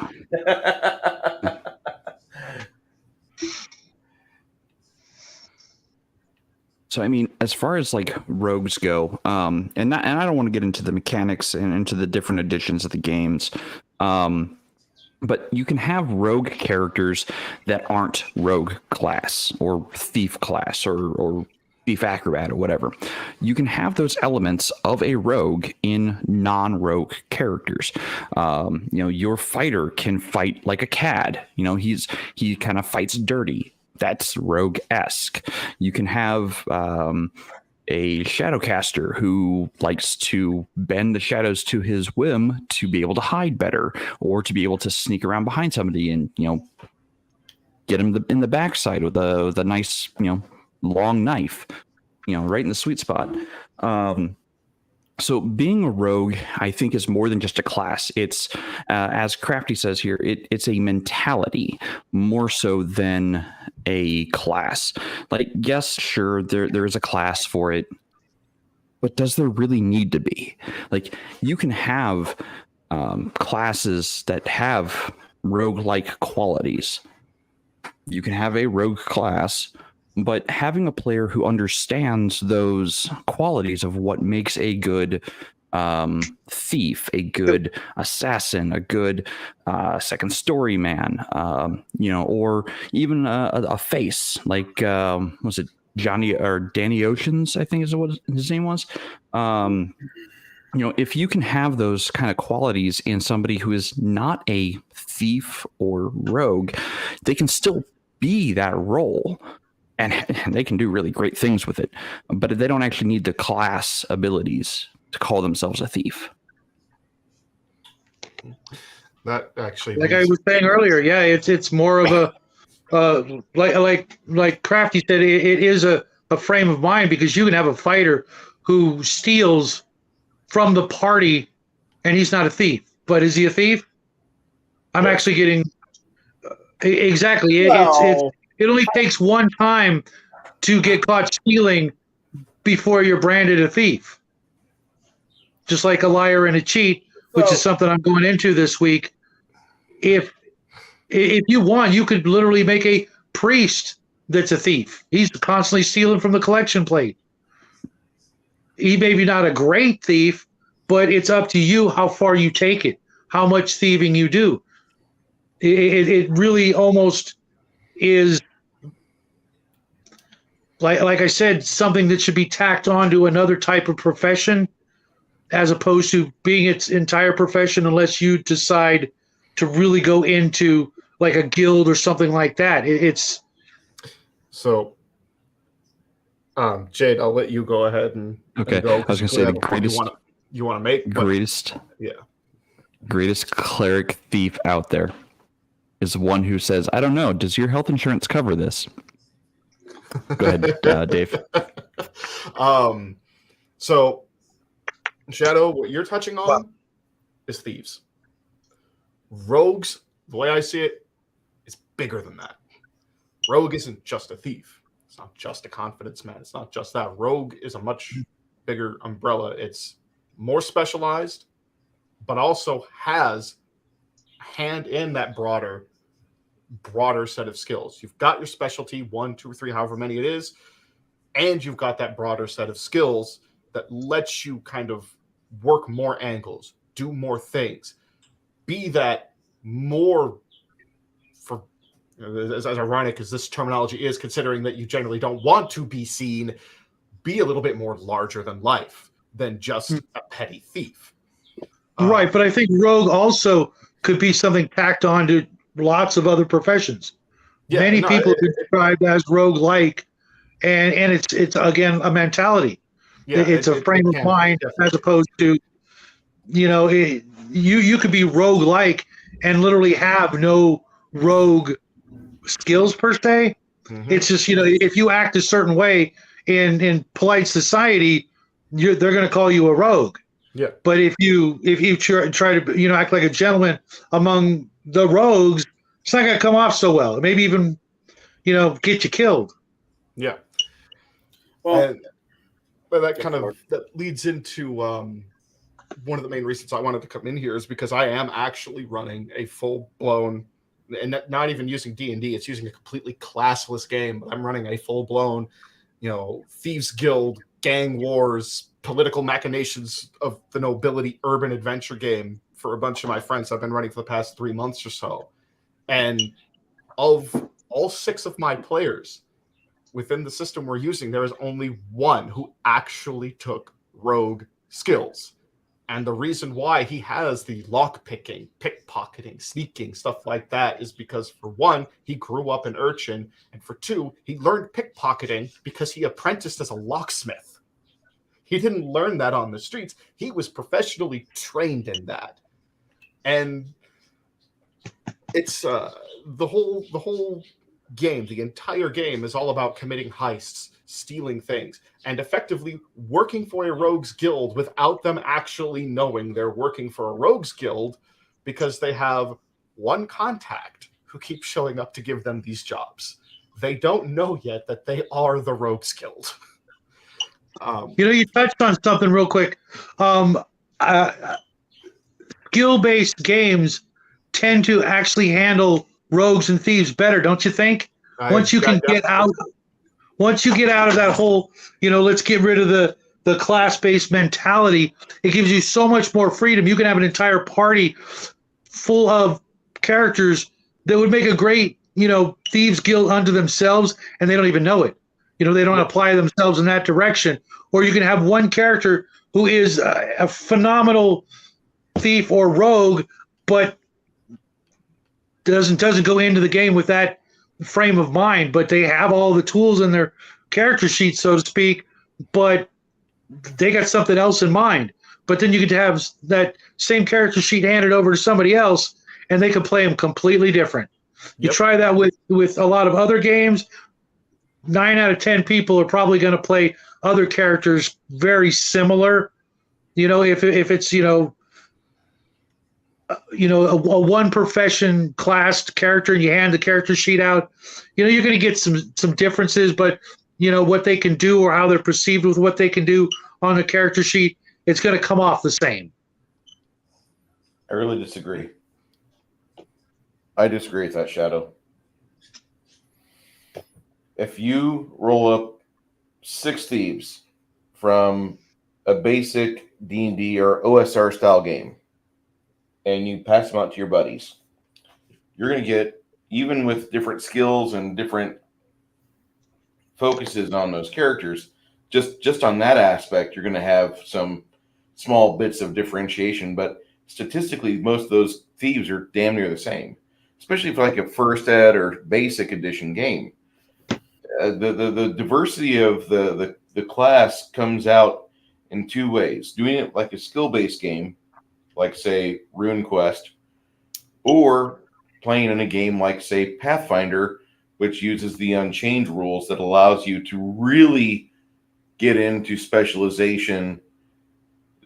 So I mean, as far as like rogues go, and I don't want to get into the mechanics and into the different editions of the games, but you can have rogue characters that aren't rogue class or thief class or thief acrobat or whatever. You can have those elements of a rogue in non-rogue characters. Your fighter can fight like a cad. He kind of fights dirty. That's rogue-esque. You can have a shadowcaster who likes to bend the shadows to his whim to be able to hide better, or to be able to sneak around behind somebody and get him in the backside with a nice long knife, right in the sweet spot. So being a rogue, I think, is more than just a class. It's, as Crafty says here, it's a mentality more so than a class. Like, yes, sure, there is a class for it, but does there really need to be? Like, you can have classes that have rogue-like qualities. You can have a rogue class, but having a player who understands those qualities of what makes a good thief, a good assassin, a good second story man, or even a face like was it Johnny or Danny Oceans, I think is what his name was. If you can have those kind of qualities in somebody who is not a thief or rogue, they can still be that role. And they can do really great things with it, but they don't actually need the class abilities to call themselves a thief. That actually, like I was saying earlier, yeah, it's more of a like Crafty said, it is a frame of mind, because you can have a fighter who steals from the party, and he's not a thief, but is he a thief? I'm actually getting exactly. It only takes one time to get caught stealing before you're branded a thief. Just like a liar and a cheat, which is something I'm going into this week. If you want, you could literally make a priest that's a thief. He's constantly stealing from the collection plate. He may be not a great thief, but it's up to you how far you take it, how much thieving you do. It really almost is, like I said, something that should be tacked on to another type of profession, as opposed to being its entire profession, unless you decide to really go into like a guild or something like that. Jade, I'll let you go ahead and Okay, go. I was going to say the greatest, you want to make but- greatest cleric thief out there is one who says, "I don't know. Does your health insurance cover this?" Go ahead, Dave. So, Shadow, what you're touching on is thieves. Rogues, the way I see it, is bigger than that. Rogue isn't just a thief. It's not just a confidence man. It's not just that. Rogue is a much bigger umbrella. It's more specialized, but also has a hand in that broader set of skills. You've got your specialty, 1, 2, 3, however many it is, and you've got that broader set of skills that lets you kind of work more angles, do more things, be that more, for as ironic as this terminology is, considering that you generally don't want to be seen, be a little bit more larger than life than just a petty thief. Right, but I think rogue also could be something tacked on to lots of other professions. Many people have been described as rogue-like, and it's again a mentality. Yeah, it's a frame of mind as opposed to, you could be rogue-like and literally have no rogue skills per se. Mm-hmm. It's just, if you act a certain way in polite society, they're going to call you a rogue. Yeah. But if you try to act like a gentleman among the rogues, it's not going to come off so well. Maybe even get you killed. Yeah. Well, but that leads into one of the main reasons I wanted to come in here is because I am actually running a full blown, and not even using D&D, it's using a completely classless game. But I'm running a full blown, Thieves Guild, gang wars, political machinations of the nobility urban adventure game for a bunch of my friends I've been running for the past 3 months or so. And of all 6 of my players within the system we're using, there is only one who actually took rogue skills. And the reason why he has the lock-picking, pickpocketing, sneaking, stuff like that is because, for one, he grew up an urchin, and for 2, he learned pickpocketing because he apprenticed as a locksmith. He didn't learn that on the streets. He was professionally trained in that. And it's the whole game, the entire game is all about committing heists, stealing things, and effectively working for a rogues guild without them actually knowing they're working for a rogues guild, because they have one contact who keeps showing up to give them these jobs. They don't know yet that they are the rogues guild. You touched on something real quick. Skill-based games tend to actually handle rogues and thieves better, don't you think? Once you get out of that whole, let's get rid of the class-based mentality, it gives you so much more freedom. You can have an entire party full of characters that would make a great, thieves guild unto themselves, and they don't even know it. They don't apply themselves in that direction. Or you can have one character who is a phenomenal thief or rogue, but doesn't go into the game with that frame of mind. But they have all the tools in their character sheet, so to speak, but they got something else in mind. But then you could have that same character sheet handed over to somebody else, and they could play them completely different. You try that with a lot of other games. 9 out of 10 people are probably going to play other characters very similar. If it's a one profession classed character and you hand the character sheet out, you're going to get some differences, but what they can do or how they're perceived with what they can do on the character sheet, it's going to come off the same. I really disagree. I disagree with that, Shadow. If you roll up 6 thieves from a basic D&D or OSR style game, and you pass them out to your buddies, you're going to get, even with different skills and different focuses on those characters, just on that aspect, you're going to have some small bits of differentiation. But statistically, most of those thieves are damn near the same, especially for like a first ed or basic edition game. the diversity of the class comes out in two ways: doing it like a skill-based game, like say RuneQuest, or playing in a game like say Pathfinder, which uses the Unchained rules that allows you to really get into specialization.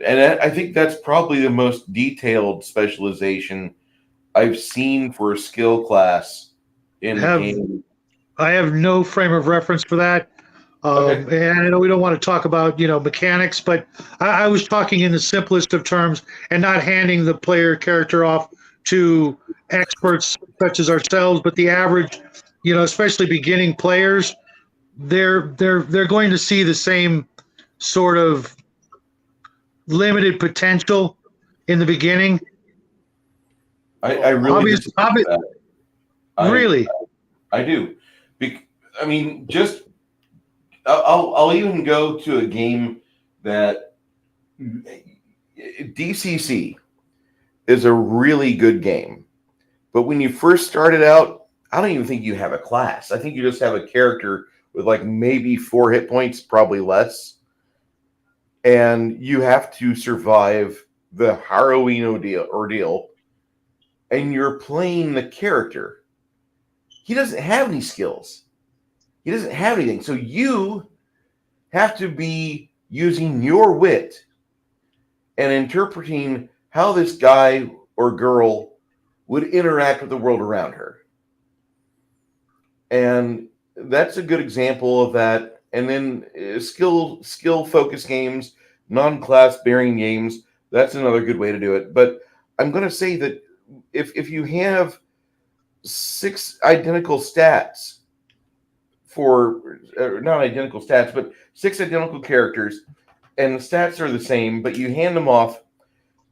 And I think that's probably the most detailed specialization I've seen for a skill class in a game. I have no frame of reference for that. Okay. And I know we don't want to talk about, mechanics, but I was talking in the simplest of terms and not handing the player character off to experts such as ourselves, but the average, especially beginning players, they're going to see the same sort of limited potential in the beginning. I really disagree with that. Really? I do. I mean, just I'll even go to a game that DCC is a really good game, but when you first started out, I don't even think you have a class. I think you just have a character with like maybe 4 hit points, probably less, and you have to survive the harrowing ordeal, and you're playing the character. He doesn't have any skills. He doesn't have anything. So you have to be using your wit and interpreting how this guy or girl would interact with the world around her. And that's a good example of that. And then skill focused games, non-class bearing games, that's another good way to do it. But I'm going to say that if you have 6 identical stats for not identical stats, but 6 identical characters, and the stats are the same, but you hand them off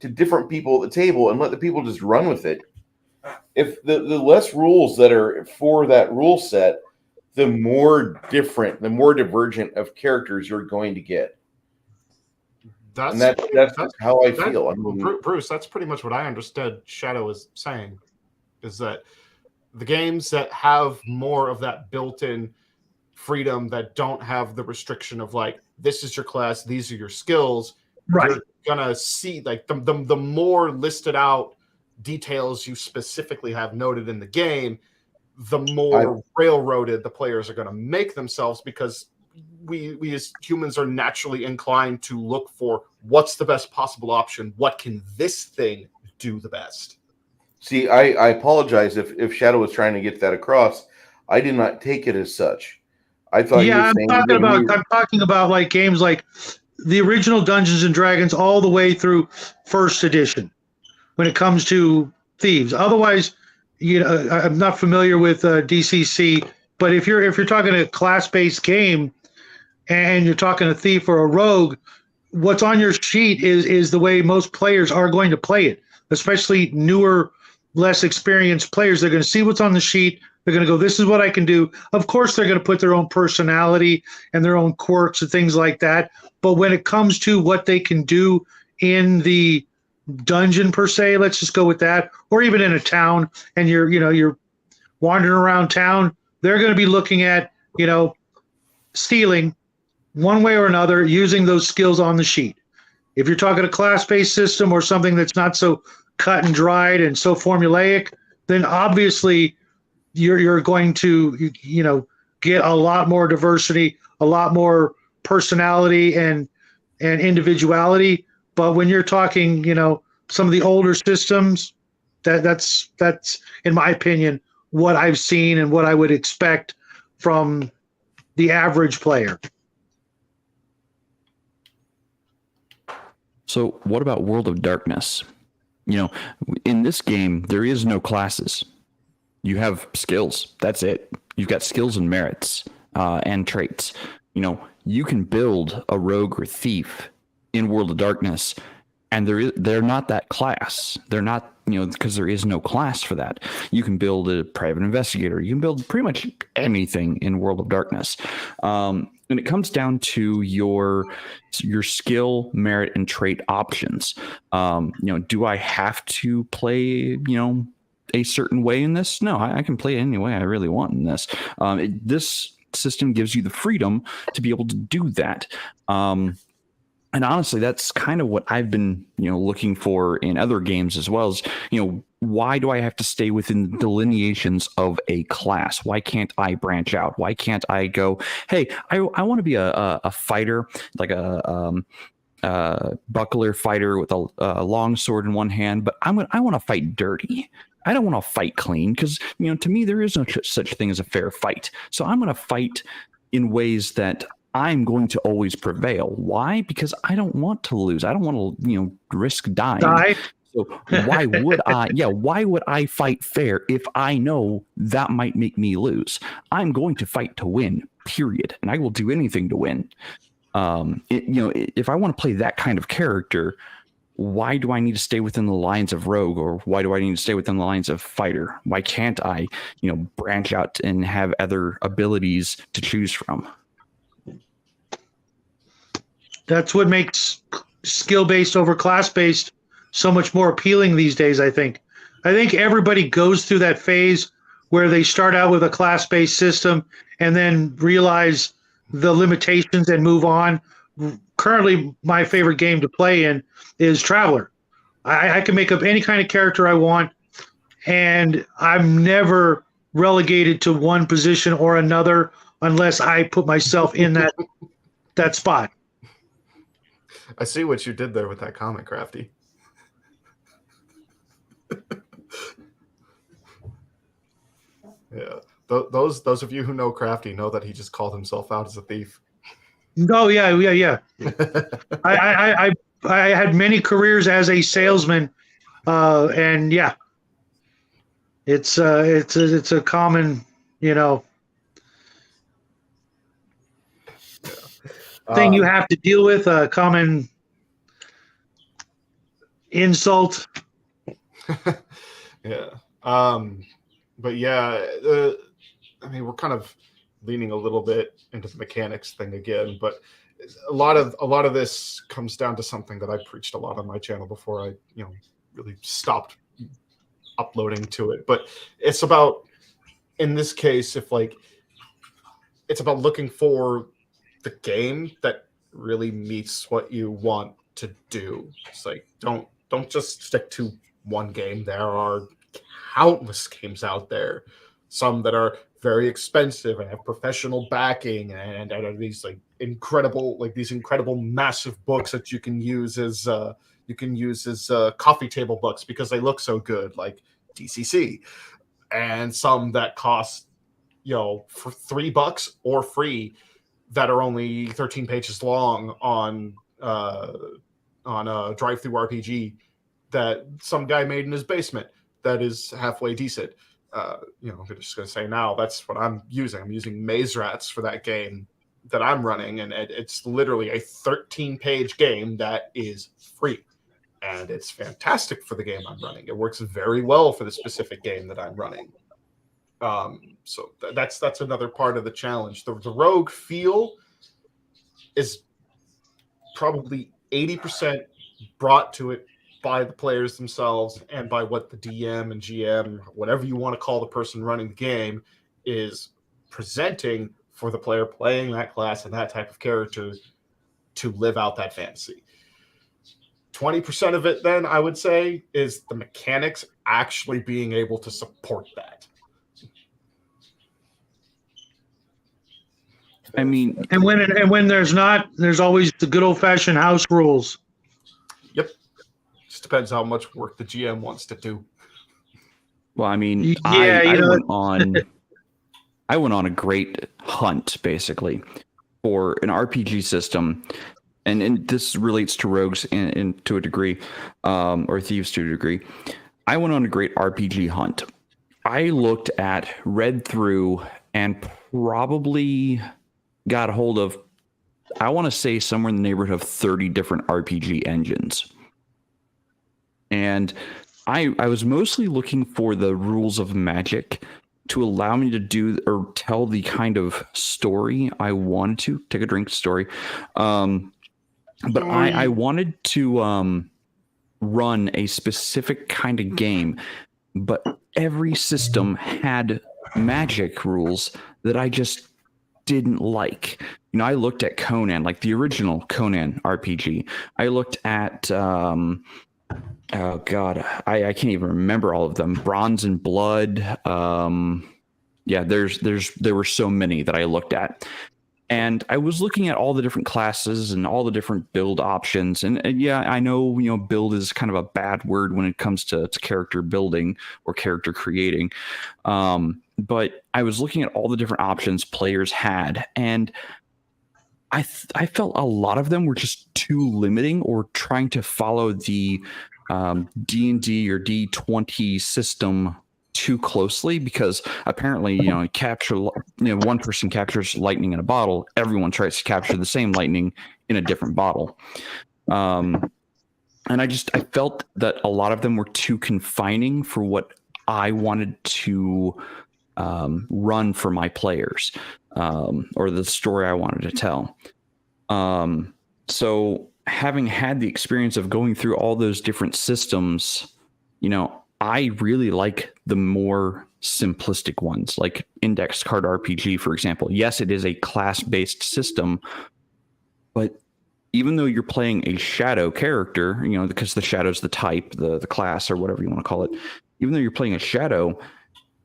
to different people at the table and let the people just run with it. If the less rules that are for that rule set, the more different, the more divergent of characters you're going to get. That's how I feel. I mean, Bruce, that's pretty much what I understood Shadow was saying, is that the games that have more of that built-in freedom, that don't have the restriction of like, this is your class, these are your skills, right, you're gonna see like the more listed out details you specifically have noted in the game, the more railroaded the players are going to make themselves, because we as humans are naturally inclined to look for what's the best possible option, what can this thing do the best. See, I apologize if Shadow was trying to get that across. I did not take it as such. I thought you were saying I'm talking about like games like the original Dungeons and Dragons all the way through first edition when it comes to Thieves. Otherwise, I'm not familiar with DCC, but if you're talking a class-based game and you're talking a thief or a rogue, what's on your sheet is the way most players are going to play it, especially newer, less experienced players. They're going to see what's on the sheet. They're going to go, this is what I can do. Of course, they're going to put their own personality and their own quirks and things like that. But when it comes to what they can do in the dungeon per se, let's just go with that, or even in a town, and you're wandering around town, they're going to be looking at stealing one way or another using those skills on the sheet. If you're talking a class-based system or something that's not so cut and dried and so formulaic, then obviously you're going to get a lot more diversity, a lot more personality and individuality. But when you're talking, some of the older systems, that's in my opinion what I've seen and what I would expect from the average player. So what about World of Darkness? In this game, there is no classes. You have skills. That's it. You've got skills and merits and traits. You can build a rogue or thief in World of Darkness, and they're not that class. They're not, because there is no class for that. You can build a private investigator. You can build pretty much anything in World of Darkness. And it comes down to your skill, merit, and trait options. Do I have to play, a certain way in this? No, I can play any way I really want in this. This system gives you the freedom to be able to do that. And honestly, that's kind of what I've been, looking for in other games as well. As why do I have to stay within the delineations of a class? Why can't I branch out? Why can't I go, hey, I want to be a fighter, like a buckler fighter with a long sword in one hand, but I want to fight dirty. I don't want to fight clean because, to me, there is no such thing as a fair fight. So I'm going to fight in ways that I'm going to always prevail. Why? Because I don't want to lose. I don't want to, risk dying. Die. So why would I? Yeah, why would I fight fair if I know that might make me lose? I'm going to fight to win. Period. And I will do anything to win. If I want to play that kind of character, why do I need to stay within the lines of rogue, or why do I need to stay within the lines of fighter? Why can't I, branch out and have other abilities to choose from? That's what makes skill-based over class-based so much more appealing these days, I think. I think everybody goes through that phase where they start out with a class-based system and then realize the limitations and move on. Currently, my favorite game to play in is Traveler. I can make up any kind of character I want, and I'm never relegated to one position or another unless I put myself in that spot. I see what you did there with that comment, Crafty. Yeah. Those of you who know Crafty know that he just called himself out as a thief. Oh yeah. I had many careers as a salesman, and yeah, it's a common thing you have to deal with, a common insult. Yeah. But yeah, we're kind of leaning a little bit into the mechanics thing again, but a lot of this comes down to something that I preached a lot on my channel before I, really stopped uploading to it. But it's about, in this case, it's about looking for the game that really meets what you want to do. It's like, don't just stick to one game. There are countless games out there, some that are very expensive and have professional backing and are these incredible massive books that you can use as coffee table books because they look so good, like DCC, and some that cost for $3 or free that are only 13 pages long on a drive-through RPG that some guy made in his basement that is halfway decent. I'm just going to say now that's what I'm using. I'm using Maze Rats for that game that I'm running, and it's literally a 13-page game that is free, and it's fantastic for the game I'm running. It works very well for the specific game that I'm running. So that's another part of the challenge. The rogue feel is probably 80% brought to it by the players themselves and by what the DM and GM, whatever you want to call the person running the game, is presenting for the player playing that class and that type of character to live out that fantasy. 20% of it, then, I would say, is the mechanics actually being able to support that. I mean, And when there's not, there's always the good old-fashioned house rules. Yep. Just depends how much work the GM wants to do. well, I mean, Yeah, I went on a great hunt basically for an RPG system, and this relates to rogues in to a degree, or thieves to a degree. I went on a great RPG hunt. I looked at, read through, and probably got a hold of, I want to say, somewhere in the neighborhood of 30 different RPG engines. And I was mostly looking for the rules of magic to allow me to do or tell the kind of story I wanted to. Take a drink, story. But I wanted to run a specific kind of game, but every system had magic rules that I just didn't like. I looked at Conan, like the original Conan RPG. I looked at oh god, I can't even remember all of them. Bronze and Blood. Yeah, there were so many that I looked at. And I was looking at all the different classes and all the different build options. And yeah, I know, build is kind of a bad word when it comes to character building or character creating. But I was looking at all the different options players had, and I felt a lot of them were just too limiting or trying to follow the D&D or D20 system too closely, because apparently, one person captures lightning in a bottle, everyone tries to capture the same lightning in a different bottle. And I felt that a lot of them were too confining for what I wanted to run for my players, or the story I wanted to tell. So having had the experience of going through all those different systems, I really like the more simplistic ones, like Index Card RPG, for example. Yes, it is a class-based system, but even though you're playing a shadow character, because the shadow's the type, the class, or whatever you want to call it, even though you're playing a shadow,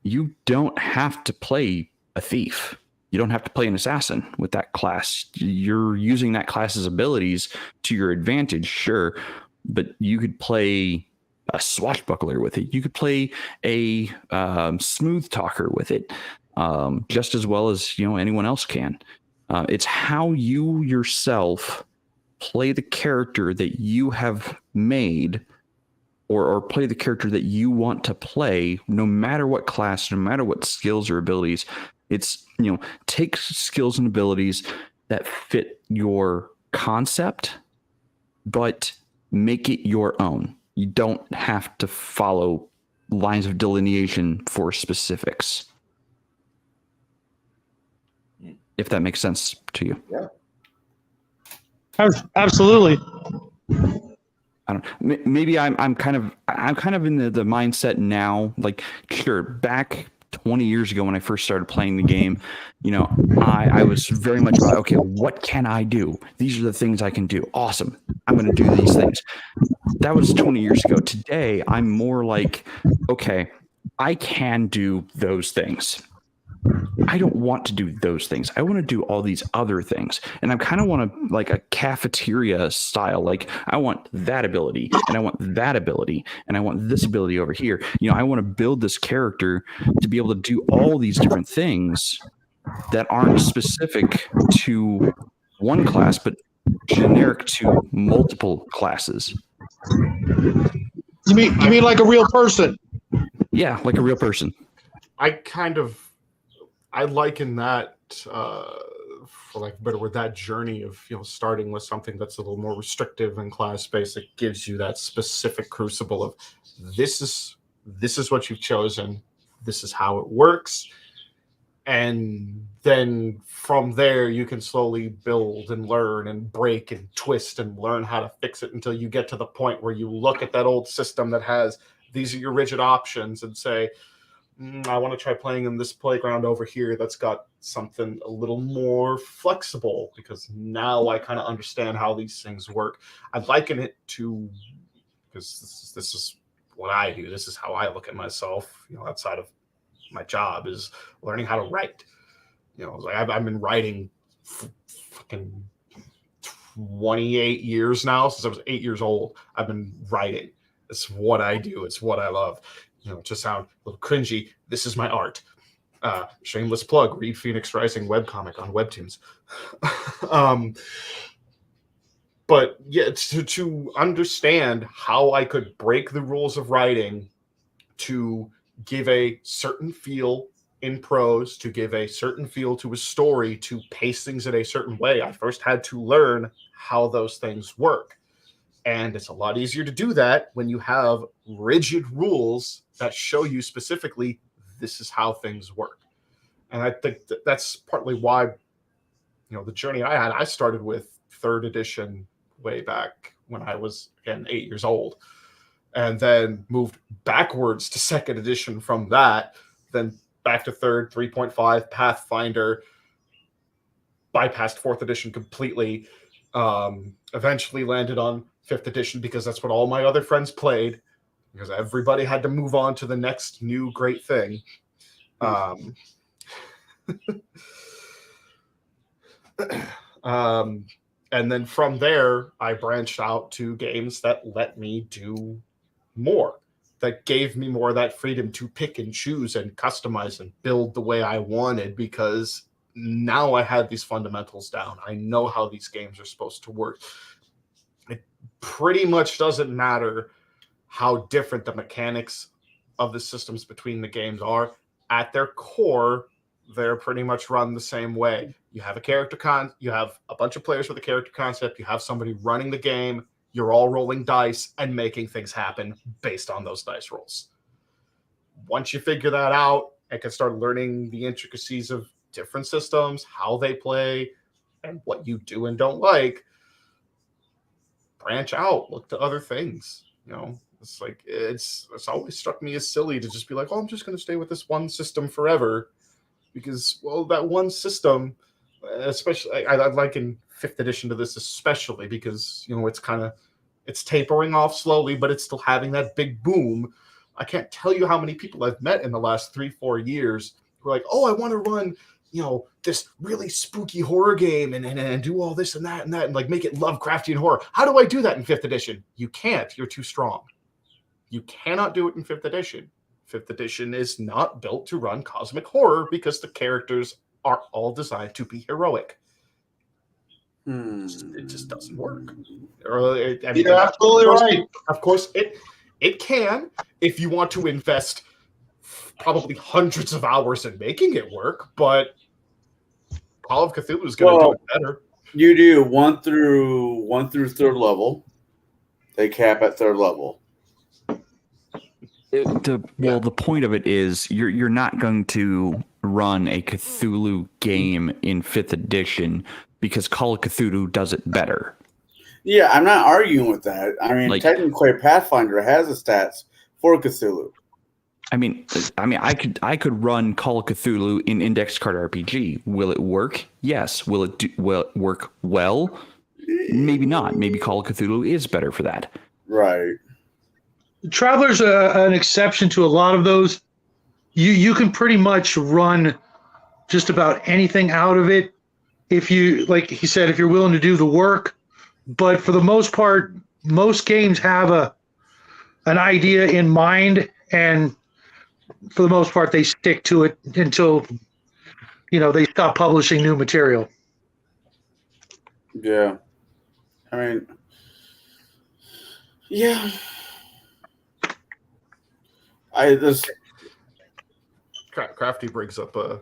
you don't have to play a thief. You don't have to play an assassin with that class. You're using that class's abilities to your advantage, sure, but you could play a swashbuckler with it. You could play a smooth talker with it, just as well as anyone else can. It's how you yourself play the character that you have made, or play the character that you want to play, no matter what class, no matter what skills or abilities. It's, take skills and abilities that fit your concept, but make it your own. You don't have to follow lines of delineation for specifics. If that makes sense to you. Yeah. Absolutely. I don't. Maybe I'm kind of in the mindset now. Like, sure, back 20 years ago when I first started playing the game, I was very much about, okay, what can I do? These are the things I can do. Awesome. I'm going to do these things. That was 20 years ago. Today, I'm more like, okay, I can do those things. I don't want to do those things. I want to do all these other things. And I kind of want to, like, a cafeteria style. Like, I want that ability, and I want that ability, and I want this ability over here. I want to build this character to be able to do all these different things that aren't specific to one class, but generic to multiple classes. You mean like a real person? Yeah, like a real person. I liken that, for lack of a better word, that journey of starting with something that's a little more restrictive and class-based. It gives you that specific crucible of this is what you've chosen, this is how it works, and then from there you can slowly build and learn and break and twist and learn how to fix it until you get to the point where you look at that old system that has these are your rigid options and say, I want to try playing in this playground over here that's got something a little more flexible, because now I kind of understand how these things work. I'd liken it to, because this is what I do. This is how I look at myself, outside of my job, is learning how to write. Like I've been writing fucking 28 years now. Since I was 8 years old, I've been writing. It's what I do. It's what I love. To sound a little cringy, this is my art. Shameless plug, read Phoenix Rising webcomic on Webtoons. But yeah, to understand how I could break the rules of writing to give a certain feel in prose, to give a certain feel to a story, to pace things in a certain way, I first had to learn how those things work. And it's a lot easier to do that when you have rigid rules that show you specifically this is how things work. And I think that's partly why, the journey I had, I started with 3rd edition way back when I was, again, 8 years old, and then moved backwards to 2nd edition from that, then back to 3rd, 3.5, Pathfinder, bypassed 4th edition completely. Eventually landed on 5th edition because that's what all my other friends played, because everybody had to move on to the next new great thing. And then from there, I branched out to games that let me do more, that gave me more of that freedom to pick and choose and customize and build the way I wanted, because now I had these fundamentals down. I know how these games are supposed to work. It pretty much doesn't matter how different the mechanics of the systems between the games are. At their core, they're pretty much run the same way. You have a character you have a bunch of players with a character concept, you have somebody running the game, you're all rolling dice and making things happen based on those dice rolls. Once you figure that out and can start learning the intricacies of different systems, how they play, and what you do and don't like, branch out, look to other things. It's like, it's always struck me as silly to just be like, oh, I'm just going to stay with this one system forever, because, well, that one system, especially I like in 5th edition to this, especially because it's tapering off slowly, but it's still having that big boom. I can't tell you how many people I've met in the last 3-4 years who are like, oh, I want to run this really spooky horror game and do all this and that and like make it Lovecraftian horror. How do I do that in 5th edition? You can't. You're too strong. You cannot do it in 5th edition. 5th edition is not built to run cosmic horror because the characters are all designed to be heroic. It just doesn't work. You're absolutely right. Of course, it can, if you want to invest probably hundreds of hours in making it work, but Call of Cthulhu is going to do it better. You do 1 through 3rd level. They cap at 3rd level. The point of it is you're not going to run a Cthulhu game in 5th edition because Call of Cthulhu does it better. Yeah, I'm not arguing with that. I mean, technically, Pathfinder has the stats for Cthulhu. I mean, I could run Call of Cthulhu in Index Card RPG. Will it work? Yes. Will it work well? Maybe not. Maybe Call of Cthulhu is better for that. Right. Traveler's an exception to a lot of those. You can pretty much run just about anything out of it if you, like he said, if you're willing to do the work. But for the most part, most games have an idea in mind, and for the most part, they stick to it until they stop publishing new material. Yeah, I mean, yeah. Crafty brings up a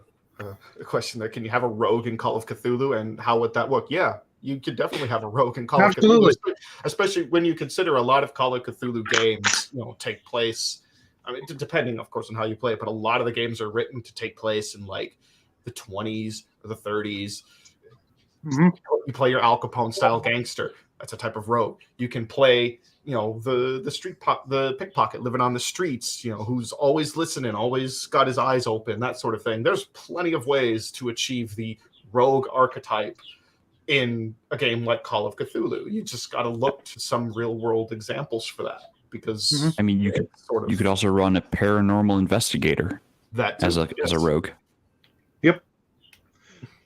question there. Can you have a rogue in Call of Cthulhu, and how would that work? Yeah, you could definitely have a rogue in Call of Cthulhu, especially when you consider a lot of Call of Cthulhu games, take place. I mean, depending, of course, on how you play it, but a lot of the games are written to take place in like the 20s or the 30s. Mm-hmm. You play your Al Capone style gangster. That's a type of rogue. You can play, the pickpocket living on the streets, who's always listening, always got his eyes open, that sort of thing. There's plenty of ways to achieve the rogue archetype in a game like Call of Cthulhu. You just got to look to some real world examples for that, because I mean, you could also run a paranormal investigator as a rogue. Yep.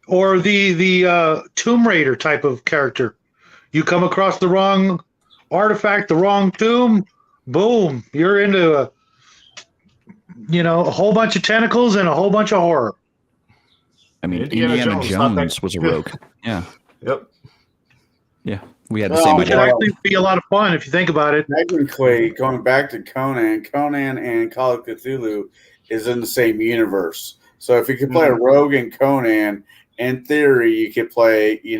Or the Tomb Raider type of character. You come across the wrong artifact, the wrong tomb, boom, you're into a whole bunch of tentacles and a whole bunch of horror. I mean, Indiana Jones was a rogue. Yeah. Yep. Yeah, we had the same idea. It would actually be a lot of fun if you think about it. Technically, going back to Conan and Call of Cthulhu is in the same universe. So if you could play a rogue in Conan, in theory, you could play, you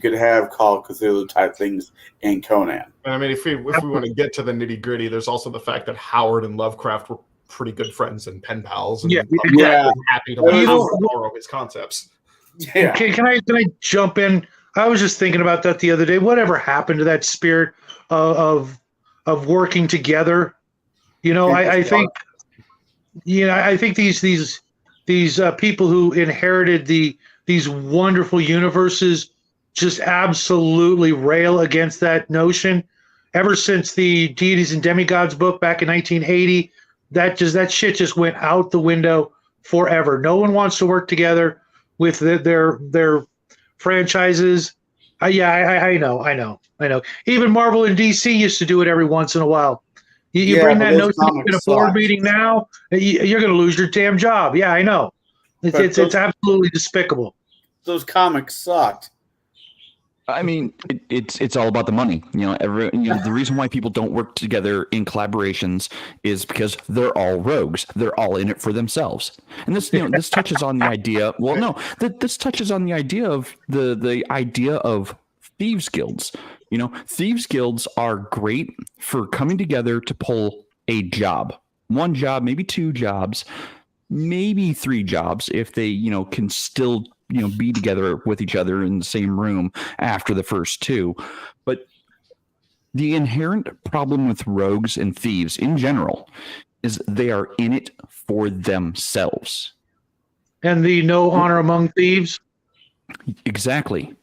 could have Call of Cthulhu type things in Conan. I mean, if we want to get to the nitty gritty, there's also the fact that Howard and Lovecraft were pretty good friends and pen pals. And happy to borrow his concepts. Yeah. Can I jump in? I was just thinking about that the other day. Whatever happened to that spirit of working together? I think these these people who inherited these wonderful universes just absolutely rail against that notion. Ever since the Deities and Demigods book back in 1980, that shit just went out the window forever. No one wants to work together with their franchises. I know. Even Marvel and DC used to do it every once in a while. You bring that notion up in a board meeting now, you're going to lose your damn job. Yeah, I know. It's absolutely despicable. Those comics sucked. I mean, it's all about the money. The reason why people don't work together in collaborations is because they're all rogues. They're all in it for themselves. And this, this touches on the idea. Well, no, this touches on the idea of the idea of thieves guilds. Thieves guilds are great for coming together to pull a job, one job, maybe two jobs, maybe three jobs if they, can still be together with each other in the same room after the first two. But the inherent problem with rogues and thieves in general is they are in it for themselves. And the no honor among thieves? Exactly.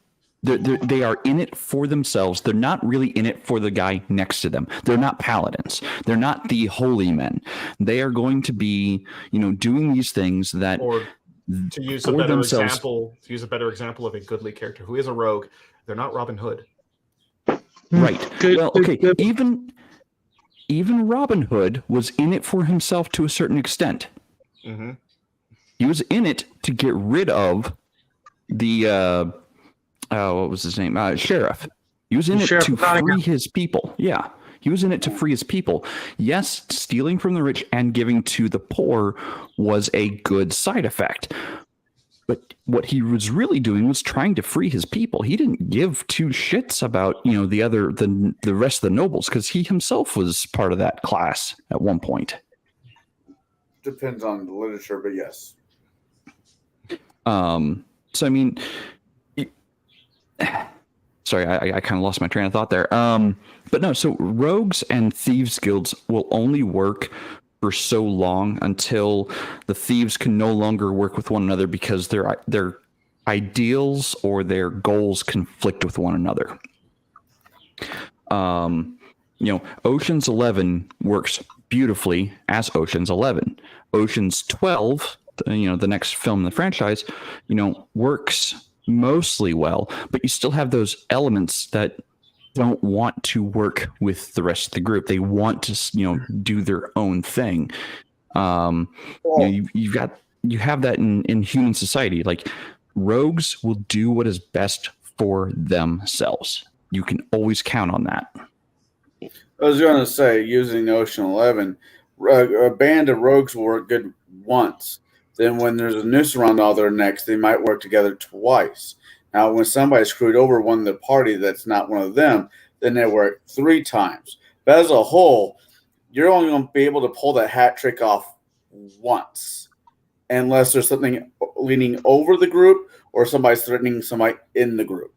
They are in it for themselves. They're not really in it for the guy next to them. They're not paladins. They're not the holy men. They are going to be, doing these things that... To use a better example of a goodly character who is a rogue, they're not Robin Hood. Right. Even Robin Hood was in it for himself to a certain extent. Mm-hmm. He was in it to get rid of the what was his name? Sheriff. He was in it to free his people. Yeah. He was in it to free his people. Yes, stealing from the rich and giving to the poor was a good side effect. But what he was really doing was trying to free his people. He didn't give two shits about, the rest of the nobles, because he himself was part of that class at one point. Depends on the literature, but yes. So I mean, sorry, I kind of lost my train of thought there. But no, so rogues and thieves guilds will only work for so long until the thieves can no longer work with one another because their ideals or their goals conflict with one another. Ocean's 11 works beautifully as Ocean's 11. Ocean's 12, the next film in the franchise, works mostly well, but you still have those elements that don't want to work with the rest of the group. They want to, do their own thing. You have that in human society. Like, rogues will do what is best for themselves. You can always count on that. I was going to say, using Ocean 11, a band of rogues will work good once. Then when there's a noose around all their necks, they might work together twice. Now, when somebody screwed over one of the party that's not one of them, then they work 3 times. But as a whole, you're only going to be able to pull that hat trick off once, unless there's something leaning over the group or somebody's threatening somebody in the group.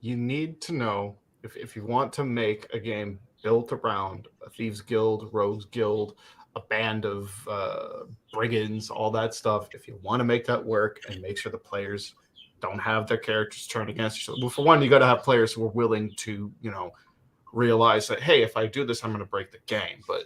You need to know, if you want to make a game built around a Thieves Guild, Rogues Guild, a band of brigands, all that stuff, if you want to make that work and make sure the players don't have their characters turn against each other. Well, for one, you got to have players who are willing to, realize that, hey, if I do this, I'm going to break the game. But,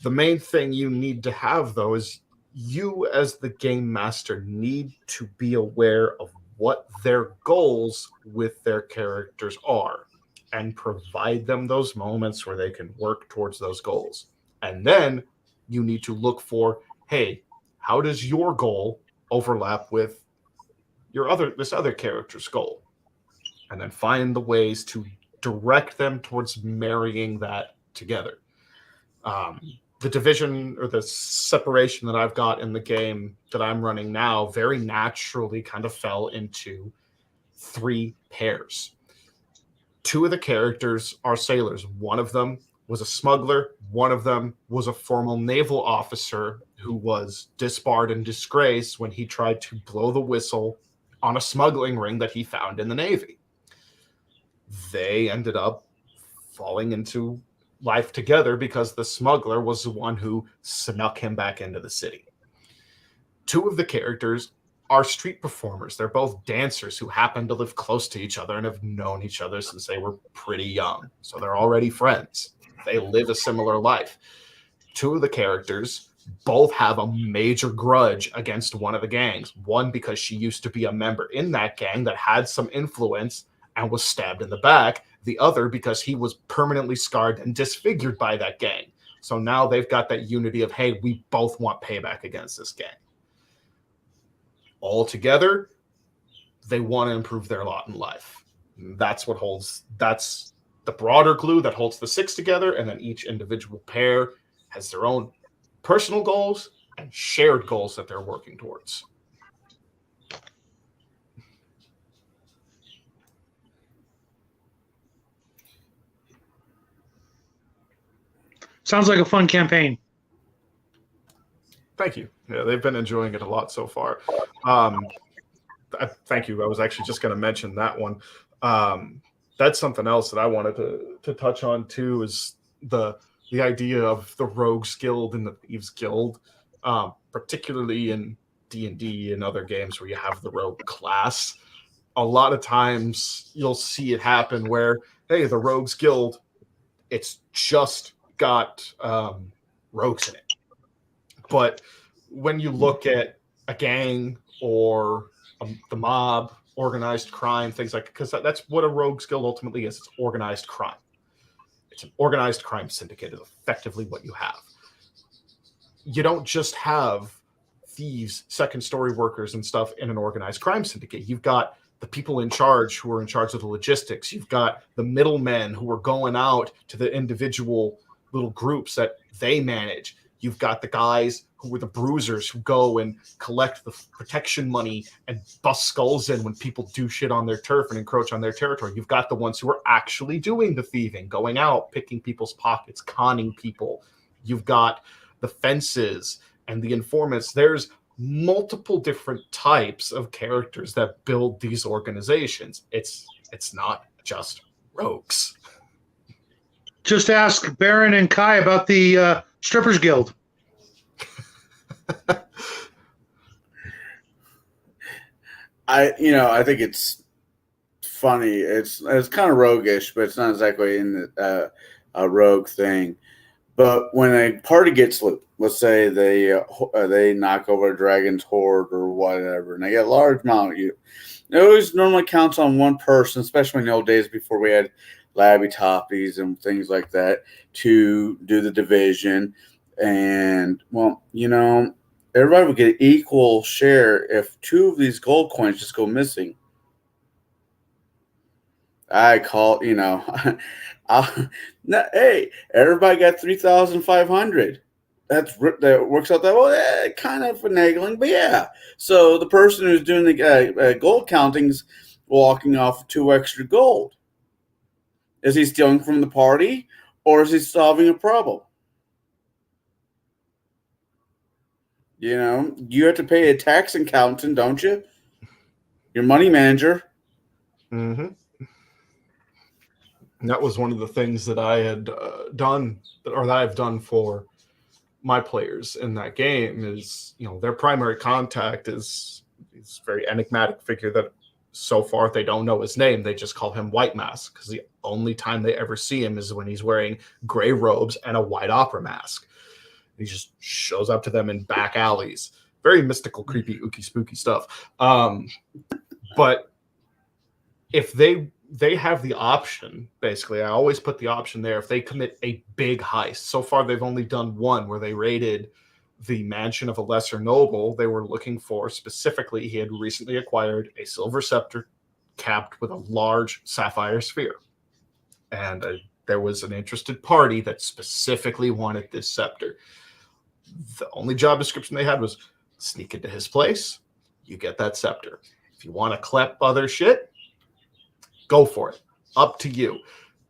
the main thing you need to have, though, is you as the game master need to be aware of what their goals with their characters are and provide them those moments where they can work towards those goals. And then you need to look for, hey, how does your goal overlap with this other character's goal? And then find the ways to direct them towards marrying that together. The division or the separation that I've got in the game that I'm running now very naturally kind of fell into 3 pairs. 2 of the characters are sailors. One of them was a smuggler. One of them was a former naval officer who was disbarred and disgraced when he tried to blow the whistle on a smuggling ring that he found in the Navy. They ended up falling into life together because the smuggler was the one who snuck him back into the city. Two of the characters are street performers. They're both dancers who happen to live close to each other and have known each other since they were pretty young. So they're already friends. They live a similar life. Two of the characters both have a major grudge against one of the gangs. One because she used to be a member in that gang that had some influence and was stabbed in the back. The other because he was permanently scarred and disfigured by that gang. So now they've got that unity of, hey, we both want payback against this gang. All together, they want to improve their lot in life. That's the broader glue that holds the six together, and then each individual pair has their own personal goals and shared goals that they're working towards. Sounds like a fun campaign. Thank you. Yeah, they've been enjoying it a lot so far. Thank you. I was actually just going to mention that one. That's something else that I wanted to touch on too, is the idea of the Rogues Guild and the Thieves Guild, particularly in D&D and other games where you have the rogue class. A lot of times you'll see it happen where, hey, the Rogues Guild, it's just got rogues in it. But when you look at a gang or the mob, organized crime, things like, because that's what a Rogues Guild ultimately is. It's organized crime. It's an organized crime syndicate is effectively what you have. You don't just have thieves, second story workers and stuff in an organized crime syndicate. You've got the people in charge who are in charge of the logistics. You've got the middlemen who are going out to the individual little groups that they manage. You've got the guys who were the bruisers who go and collect the protection money and bust skulls in when people do shit on their turf and encroach on their territory. You've got the ones who are actually doing the thieving, going out, picking people's pockets, conning people. You've got the fences and the informants. There's multiple different types of characters that build these organizations. It's not just rogues. Just ask Baron and Kai about the Strippers Guild. I think it's funny. It's kind of roguish, but it's not exactly in a rogue thing. But when a party gets loot, let's say they knock over a dragon's hoard or whatever, and they get a large amount of you. It always normally counts on one person, especially in the old days before we had labby toppies and things like that, to do the division. And, well, everybody would get equal share if two of these gold coins just go missing. I call, hey, everybody got 3,500. That works out that well. Kind of finagling, but yeah. So the person who's doing the gold countings walking off with 2 extra gold. Is he stealing from the party, or is he solving a problem? You have to pay a tax accountant, don't you? Your money manager. Mm-hmm. And that was one of the things that I had done, or that I've done for my players in that game, is their primary contact is a very enigmatic figure that so far they don't know his name. They just call him White Mask because the only time they ever see him is when he's wearing gray robes and a white opera mask. He just shows up to them in back alleys. Very mystical, creepy, ooky, spooky stuff. But if they have the option, basically, I always put the option there, if they commit a big heist. So far, they've only done one where they raided the mansion of a lesser noble. They were looking for, specifically, he had recently acquired a silver scepter capped with a large sapphire sphere. And there was an interested party that specifically wanted this scepter. The only job description they had was sneak into his place, you get that scepter. If you want to clep other shit, go for it. Up to you.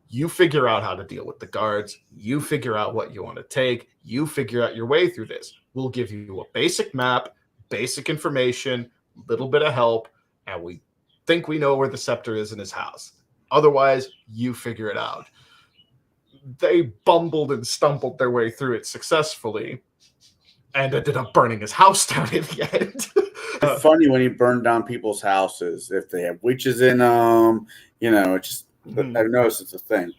You figure out how to deal with the guards. You figure out what you want to take. You figure out your way through this. We'll give you a basic map, basic information, little bit of help, and we think we know where the scepter is in his house. Otherwise, you figure it out. they bumbled and stumbled their way through it successfully and ended up burning his house down in the end. It's funny when you burn down people's houses if they have witches in them. It's just I've noticed it's a thing.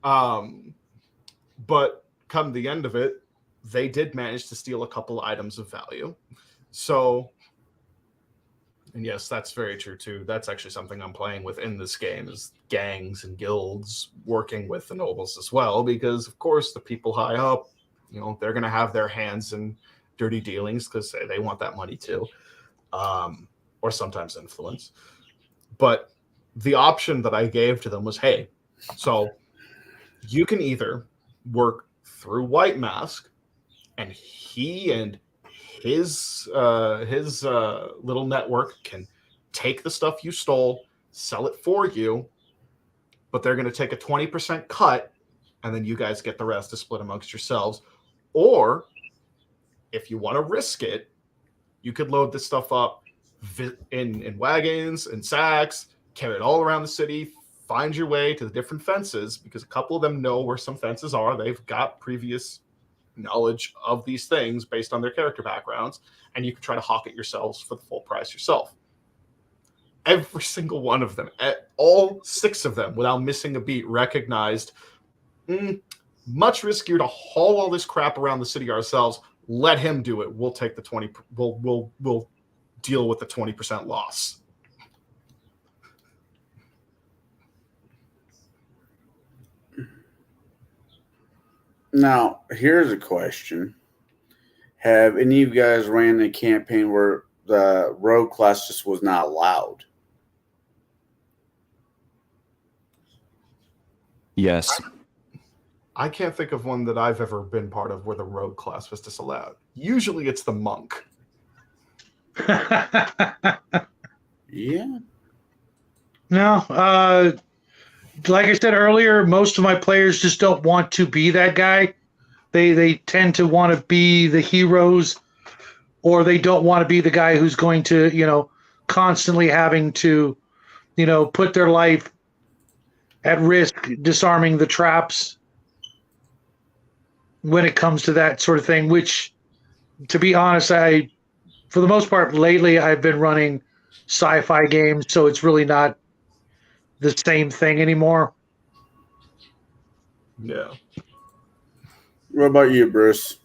But come the end of it, they did manage to steal a couple items of value. So, and yes, that's very true too. That's actually something I'm playing with in this game is gangs and guilds working with the nobles as well, because of course the people high up, they're going to have their hands in dirty dealings because they want that money too, or sometimes influence. But the option that I gave to them was, hey, so you can either work through White Mask, and he and his little network can take the stuff you stole, sell it for you, but they're going to take a 20% cut, and then you guys get the rest to split amongst yourselves. Or if you want to risk it, you could load this stuff up in wagons and sacks, carry it all around the city, find your way to the different fences, because a couple of them know where some fences are. They've got previous knowledge of these things based on their character backgrounds, and you can try to hawk it yourselves for the full price yourself. Every single one of them, all 6 of them, without missing a beat, recognized much riskier to haul all this crap around the city ourselves. Let him do it. We'll take the 20. We'll deal with the 20% loss. Now, here's a question. Have any of you guys ran a campaign where the rogue class just was not allowed? Yes. I can't think of one that I've ever been part of where the rogue class was disallowed. Usually it's the monk. Yeah. No, like I said earlier, most of my players just don't want to be that guy. They tend to want to be the heroes, or they don't want to be the guy who's going to, constantly having to, put their life at risk disarming the traps when it comes to that sort of thing, which, to be honest, for the most part, lately I've been running sci-fi games, so it's really not the same thing anymore. Yeah. What about you, Bruce?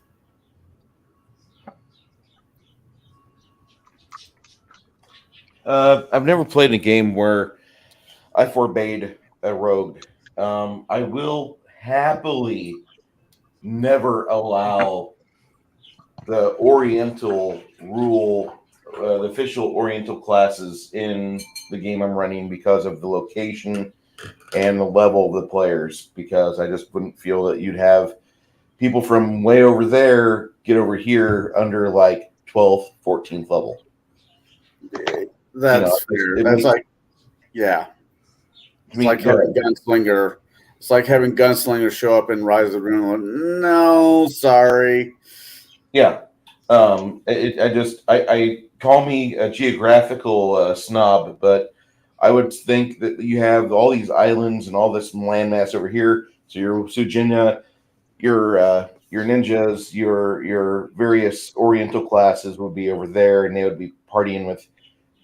I've never played a game where I forbade a rogue. I will happily never allow the Oriental rule, the official Oriental classes in the game I'm running because of the location and the level of the players, because I just wouldn't feel that you'd have people from way over there get over here under like 12th, 14th level. That's fair. That's like, yeah. It's like having Gunslinger. It's like having Gunslinger show up in Rise of the Rune. No, sorry. Yeah. I call me a geographical snob, but I would think that you have all these islands and all this landmass over here. So your Sujinna, your ninjas, your various Oriental classes would be over there, and they would be partying with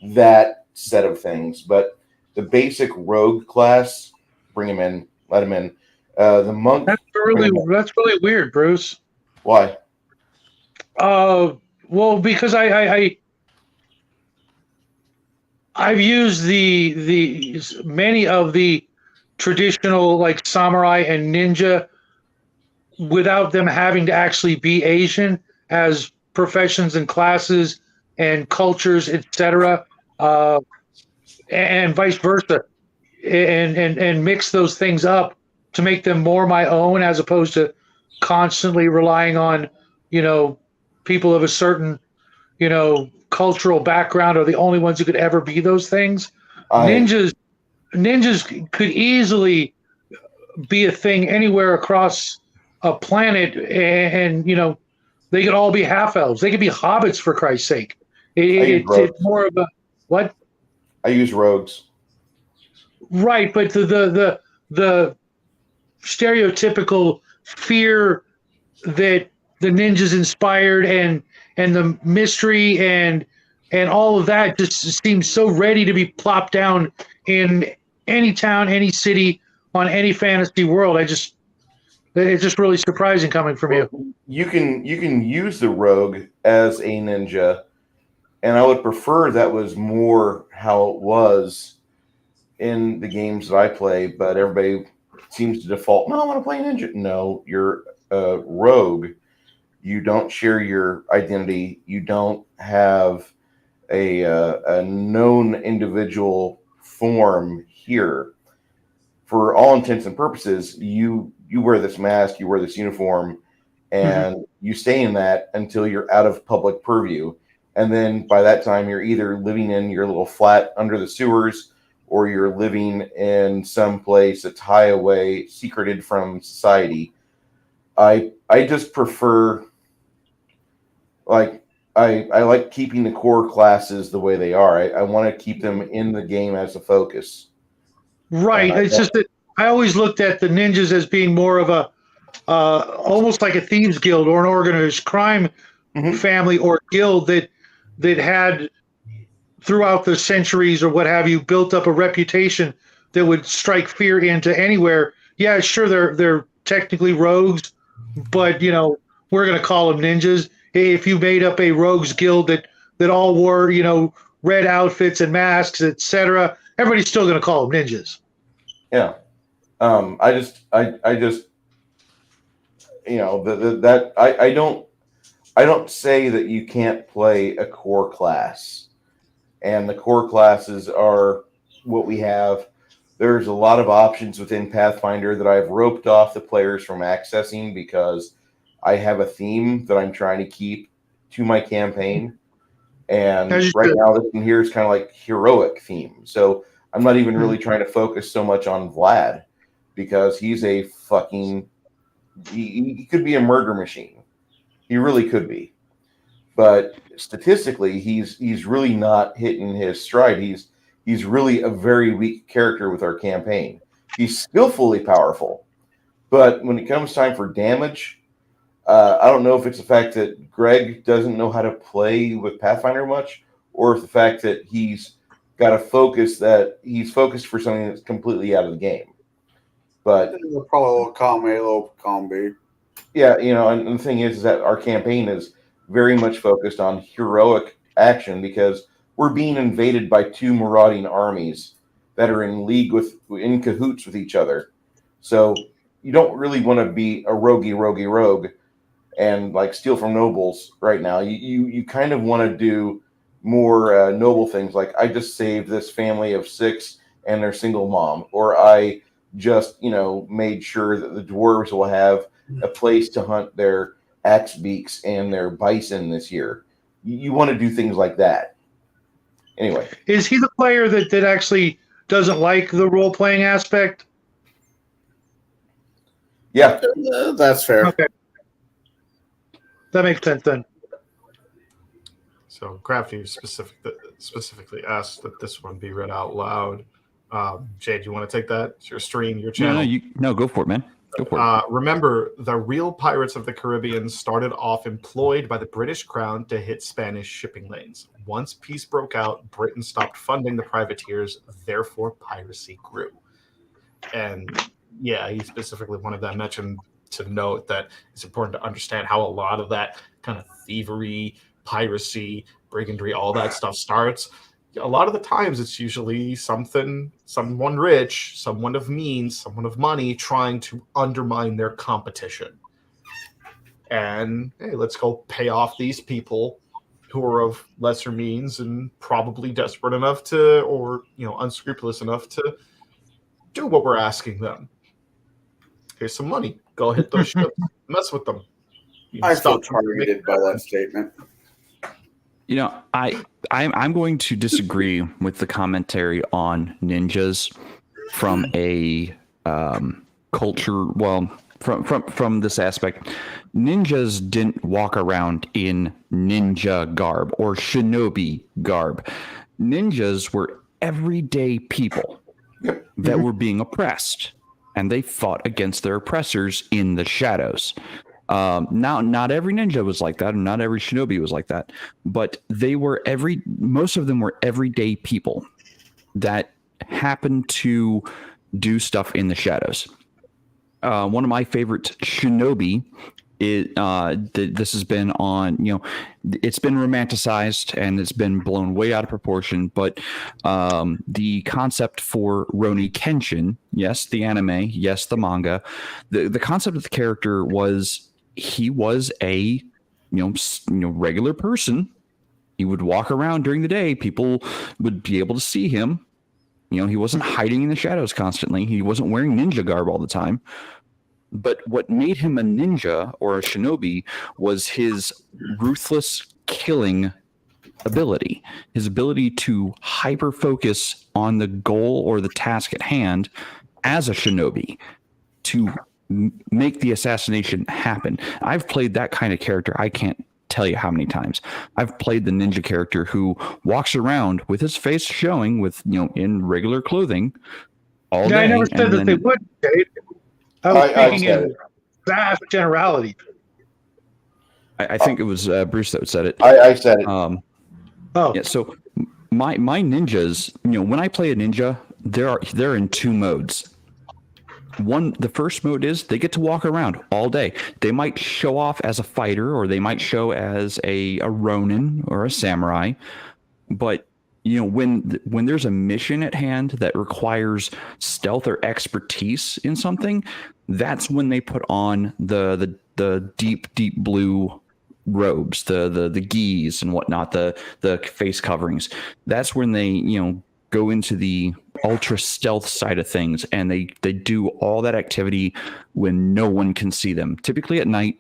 that set of things. But the basic rogue class, bring him in, let him in. The monk. That's really weird, Bruce. Why? Well, because I've used the many of the traditional like samurai and ninja without them having to actually be Asian as professions and classes and cultures, etc., and vice versa, and mix those things up to make them more my own, as opposed to constantly relying on, people of a certain, cultural background are the only ones who could ever be those things. Ninjas could easily be a thing anywhere across a planet, and they could all be half elves. They could be hobbits, for Christ's sake. It's more of a what? I use rogues. Right, but the stereotypical fear that the ninjas inspired, and the mystery and all of that just seems so ready to be plopped down in any town, any city, on any fantasy world. It's just really surprising coming from you. You can use the rogue as a ninja, and I would prefer that was more how it was in the games that I play, but everybody seems to default, no, I want to play ninja. No, you're a rogue. You don't share your identity. You don't have a known individual form here. For all intents and purposes, you wear this mask, you wear this uniform, and you stay in that until you're out of public purview. And then by that time, you're either living in your little flat under the sewers, or you're living in some place that's high away, secreted from society. I just prefer, like, I like keeping the core classes the way they are. I want to keep them in the game as a focus. Right. It's just that I always looked at the ninjas as being more of a almost like a thieves guild or an organized crime family or guild that had throughout the centuries or what have you built up a reputation that would strike fear into anywhere. Yeah, sure, they're technically rogues, but we're going to call them ninjas. If you made up a rogues guild that all wore red outfits and masks, etc., everybody's still going to call them ninjas. Yeah. I just I don't say that you can't play a core class, and the core classes are what we have. There's a lot of options within Pathfinder that I've roped off the players from accessing because I have a theme that I'm trying to keep to my campaign. And right now, this one here is kind of like heroic theme. So I'm not even really trying to focus so much on Vlad because he's a fucking, he could be a murder machine. He really could be. But statistically, he's really not hitting his stride. He's really a very weak character with our campaign. He's skillfully powerful. But when it comes time for damage, I don't know if it's the fact that Greg doesn't know how to play with Pathfinder much, or if the fact that he's got a focus that he's focused for something that's completely out of the game. But probably a little combi. Yeah, and the thing is that our campaign is very much focused on heroic action because we're being invaded by two marauding armies that are in cahoots with each other. So you don't really want to be a rogue and like steal from nobles right now. You kind of want to do more noble things, like I just saved this family of 6 and their single mom, or I just made sure that the dwarves will have a place to hunt their axe beaks and their bison this year. You want to do things like that. Anyway, is he the player that actually doesn't like the role playing aspect? Yeah, that's fair. Okay. That makes sense then. So Crafty specifically asked that this one be read out loud. Jay, do you want to take that? It's your stream, your channel. No, go for it, man. Go for it. Remember, the real Pirates of the Caribbean started off employed by the British Crown to hit Spanish shipping lanes. Once peace broke out, Britain stopped funding the privateers, therefore piracy grew. And yeah, he specifically wanted that mentioned to note that it's important to understand how a lot of that kind of thievery, piracy, brigandry, all that stuff starts. A lot of the times it's usually someone rich, someone of means, someone of money trying to undermine their competition. And hey, let's go pay off these people who are of lesser means and probably desperate enough to, or unscrupulous enough to do what we're asking them. Here's some money. Go hit those ships. Mess with them. I feel targeted by that statement. I'm going to disagree with the commentary on ninjas from a culture. Well, from this aspect, ninjas didn't walk around in ninja garb or shinobi garb. Ninjas were everyday people that were being oppressed. and they fought against their oppressors in the shadows. Now, not every ninja was like that, and not every shinobi was like that, but most of them were everyday people that happened to do stuff in the shadows. One of my favorite shinobi this has been on, it's been romanticized and it's been blown way out of proportion, but the concept for Roni Kenshin, yes, the anime, yes, the manga, the concept of the character was he was a regular person. He would walk around during the day. People would be able to see him. He wasn't hiding in the shadows constantly. He wasn't wearing ninja garb all the time. But what made him a ninja or a shinobi was his ruthless killing ability, his ability to hyper focus on the goal or the task at hand as a shinobi to make the assassination happen. I've played that kind of character. I can't tell you how many times. I've played the ninja character who walks around with his face showing with, in regular clothing all day. I never said that they would, Dave. I was speaking in vast generality. I think it was Bruce that said it. I said it. Yeah. So my ninjas, when I play a ninja, they're in two modes. The first mode is they get to walk around all day. They might show off as a fighter, or they might show as a ronin or a samurai, but when there's a mission at hand that requires stealth or expertise in something, that's when they put on the deep blue robes, the gis and whatnot, the face coverings. That's when they go into the ultra stealth side of things, and they do all that activity when no one can see them, typically at night,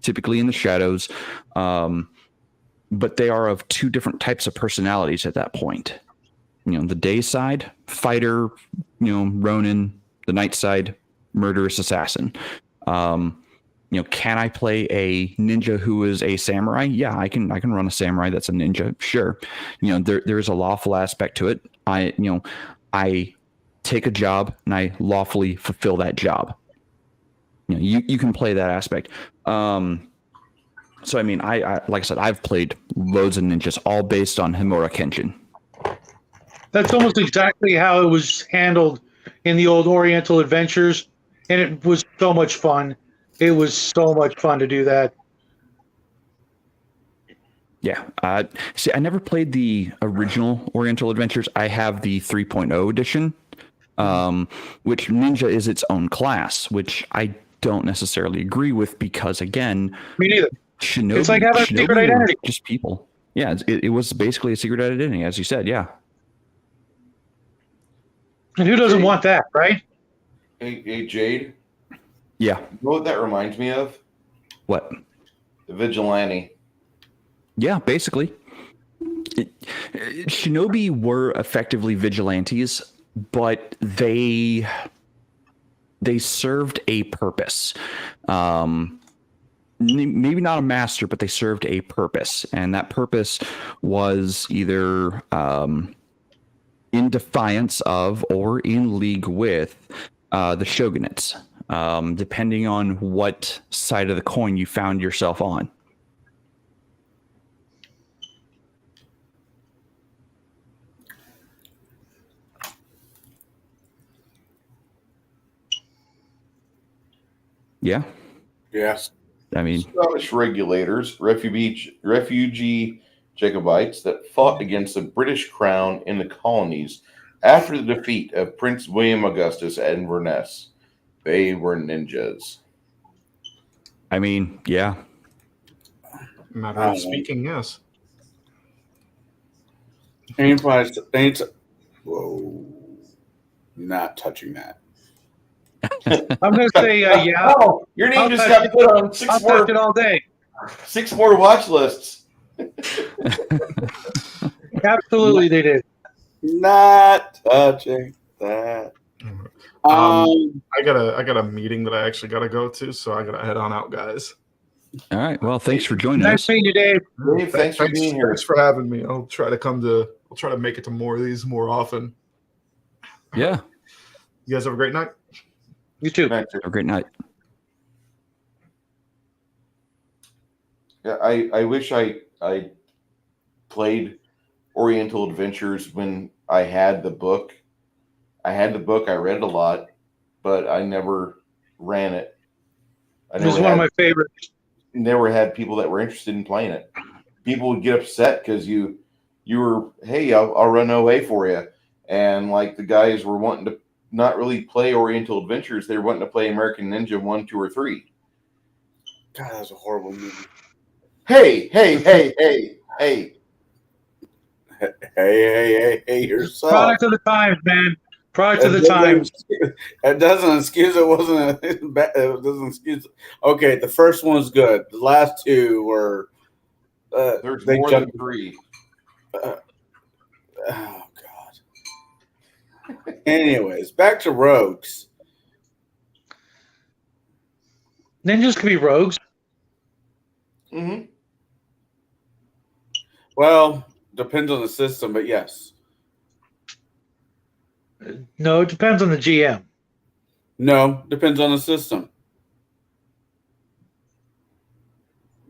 typically in the shadows. But they are of two different types of personalities at that point. The day side, fighter, ronin; the night side, murderous assassin. Can I play a ninja who is a samurai? Yeah, I can run a samurai that's a ninja. Sure. There's a lawful aspect to it. I take a job and I lawfully fulfill that job. You can play that aspect. So, I like I said, I've played loads of ninjas, all based on Himura Kenshin. That's almost exactly how it was handled in the old Oriental Adventures, and it was so much fun. It was so much fun to do that. Yeah. See, I never played the original Oriental Adventures. I have the 3.0 edition, which ninja is its own class, which I don't necessarily agree with because, again, me neither. Shinobi, it's like having a secret identity. Just people. Yeah, it was basically a secret identity, as you said. Yeah. And who doesn't want that, right? Hey, Jade. Yeah. You know what that reminds me of? What? The Vigilante. Yeah, basically. Shinobi were effectively vigilantes, but they served a purpose. Maybe not a master, but they served a purpose, and that purpose was either in defiance of or in league with the shogunates, depending on what side of the coin you found yourself on. Yeah. Yes. Scottish regulators, refugee Jacobites that fought against the British crown in the colonies after the defeat of Prince William Augustus at Inverness. They were ninjas. Yeah. Matter of speaking, yes. Whoa. Not touching that. I'm going to say, yeah. Oh, your name just got put on I'll touch it all day. 6 more watch lists. Absolutely, they did. Not touching that. I got a meeting that I actually got to go to, so I got to head on out, guys. All right. Well, thanks for joining Nice us. meeting you, Dave. Dave, thanks for being here. Thanks for having me. I'll try to make it to more of these more often. Yeah. You guys have a great night. You too. Night, sir. Have a great night. Yeah, I wish I played Oriental Adventures when I had the book. I had the book. I read it a lot, but I never ran it. I It was never one of had my favorites. never had people that were interested in playing it. People would get upset because you were, hey, I'll run OA for you, and like the guys were wanting to not really play Oriental Adventures. They were wanting to play American Ninja 1, 2, or 3. God, that was a horrible movie. Hey, Hey, hey, yourself. Product of the times, man. Product of the It times. It doesn't excuse it wasn't a, it doesn't excuse. Okay, the first one was good. The last two were. there's they more jumped- than 3. Oh God. Anyways, back to rogues. Ninjas can be rogues. Mm-hmm. Well, depends on the system, but yes. No, it depends on the GM. No, depends on the system.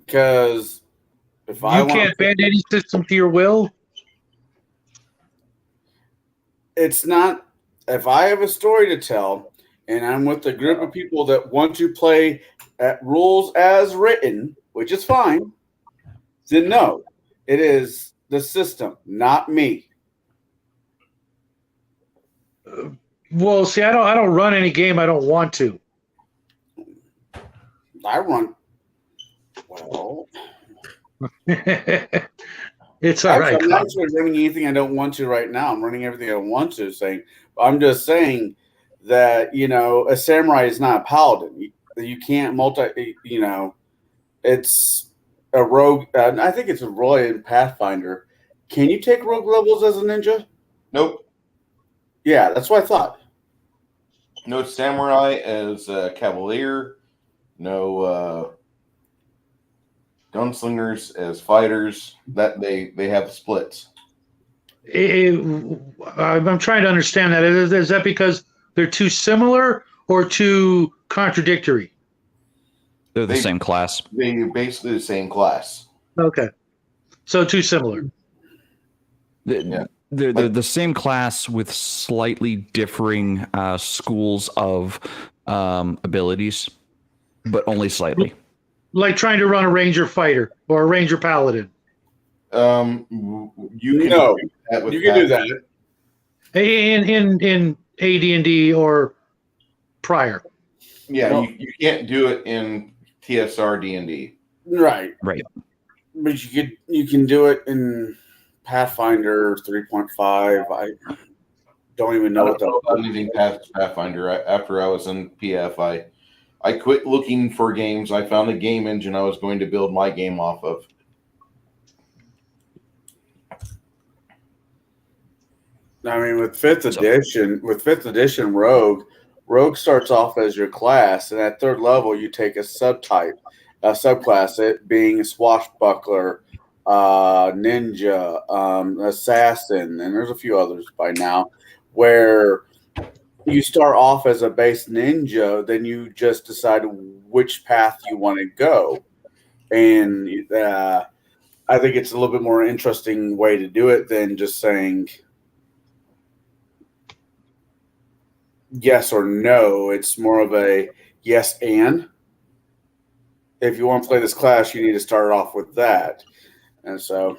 Because if I You want, can't bend any system to your will. it's not. If I have a story to tell, and I'm with a group of people that want to play at rules as written, which is fine, then no, it is the system, not me. Well, see, I don't run any game I don't want to. I run. Well, It's all right. I'm not actually running anything I don't want to right now. I'm running everything I want to. I'm just saying that a samurai is not a paladin. You can't multi. It's a rogue. I think it's a Roy in Pathfinder. Can you take rogue levels as a ninja? Nope. Yeah, that's what I thought. No samurai as a cavalier. No gunslingers as fighters. That they have splits. I'm trying to understand that. Is that because they're too similar or too contradictory? They're the same class. They're basically the same class. Okay. So too similar. They're the same class with slightly differing schools of abilities, but only slightly. Like trying to run a ranger fighter or a ranger paladin. You can No, do that with you can do that. In AD&D or prior. Yeah, No. you can't do it in TSR D&D. Right. But you can do it in Pathfinder 3.5. I don't even know what that I'm leaving past Pathfinder. After I was in PF, I quit looking for games. I found a game engine I was going to build my game off of. I mean, with fifth edition Rogue starts off as your class, and at third level you take a subclass, it being swashbuckler, ninja, assassin, and there's a few others by now, where you start off as a base ninja, then you just decide which path you want to go, and I think it's a little bit more interesting way to do it than just saying yes or no. It's more of a yes and. If you want to play this class, you need to start off with that. And so,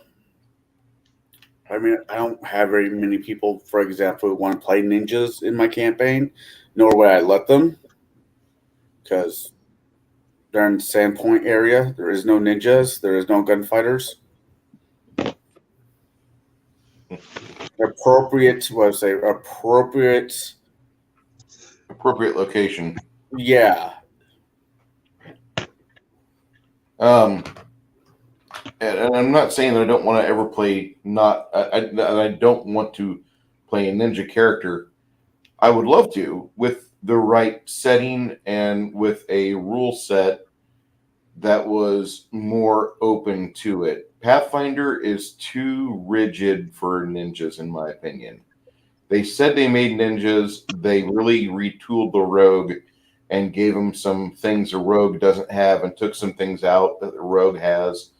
I mean, I don't have very many people, for example, who want to play ninjas in my campaign, nor would I let them, because they're in the Sandpoint area. There is no ninjas. There is no gunfighters. Appropriate Location. Yeah. And I'm not saying that I don't want to ever play I don't want to play a ninja character. I would love to, with the right setting and with a rule set that was more open to it. Pathfinder is too rigid for ninjas, in my opinion. They said they made ninjas. They really retooled the rogue and gave him some things a rogue doesn't have and took some things out that the rogue has.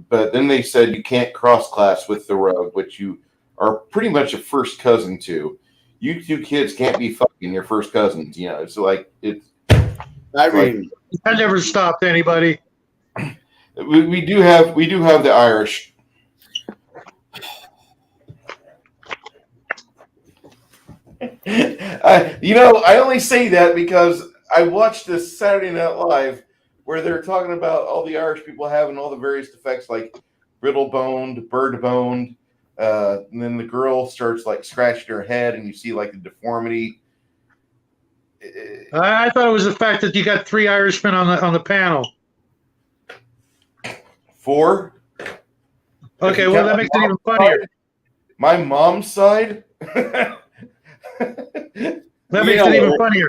But then they said you can't cross-class with the rogue, which you are pretty much a first cousin to. You two kids can't be fucking your first cousins. You know, it's like it's. I mean, I never stopped anybody. We do have the Irish. I only say that because I watched this Saturday Night Live where they're talking about all the Irish people having all the various defects like brittle boned, bird boned, and then the girl starts like scratching her head, and you see like the deformity. I thought it was the fact that you got 3 Irishmen on the panel. 4. Okay, well that makes it even funnier. My mom's side. That makes it even funnier.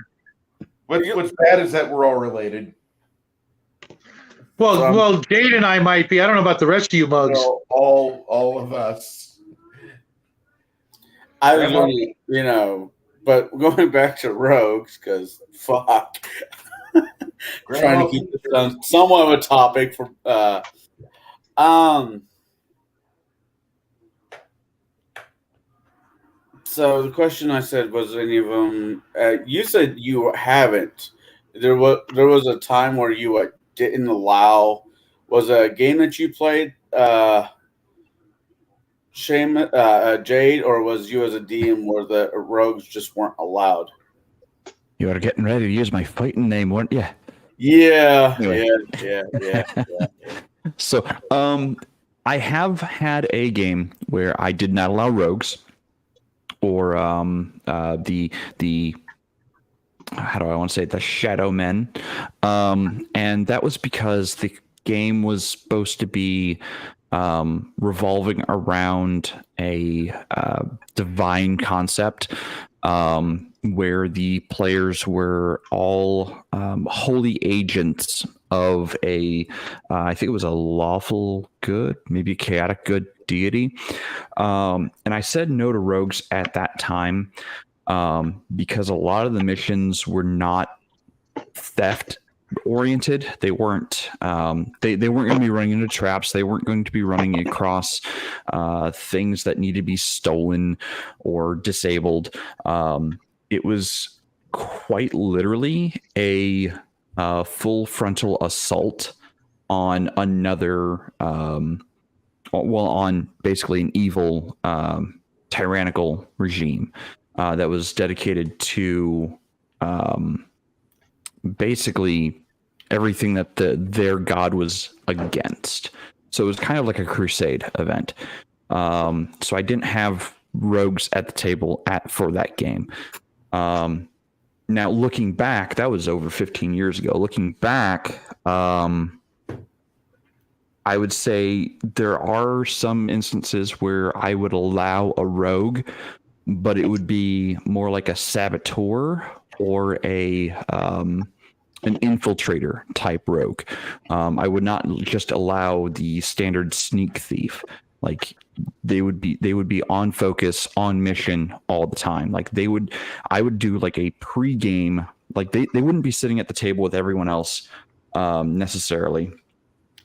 What's bad is that we're all related. Well, Jade and I might be. I don't know about the rest of you mugs. All of us. I was only, but going back to rogues, because fuck. Trying to keep this on somewhat of a topic for so the question I said was any of them you said you haven't. There was a time where you didn't allow. Was a game that you played Jade, or was you as a DM where the rogues just weren't allowed? You are getting ready to use my fighting name, weren't you? Yeah, Anyway. yeah. So, I have had a game where I did not allow rogues, or the how do I want to say it? The shadow men, and that was because the game was supposed to be revolving around a divine concept, where the players were all holy agents of I think it was a lawful good, maybe a chaotic good deity. And I said no to rogues at that time because a lot of the missions were not theft oriented. They weren't they weren't going to be running into traps. They weren't going to be running across things that need to be stolen or disabled. It was quite literally a full frontal assault on another on basically an evil tyrannical regime that was dedicated to basically everything that their god was against. So it was kind of like a crusade event. So I didn't have rogues at the table for that game. Now looking back, that was over 15 years ago. Looking back, I would say there are some instances where I would allow a rogue, but it would be more like a saboteur or an infiltrator type rogue. I would not just allow the standard sneak thief. Like they would be on focus, on mission all the time. Like I would do like a pre-game. Like they wouldn't be sitting at the table with everyone else necessarily.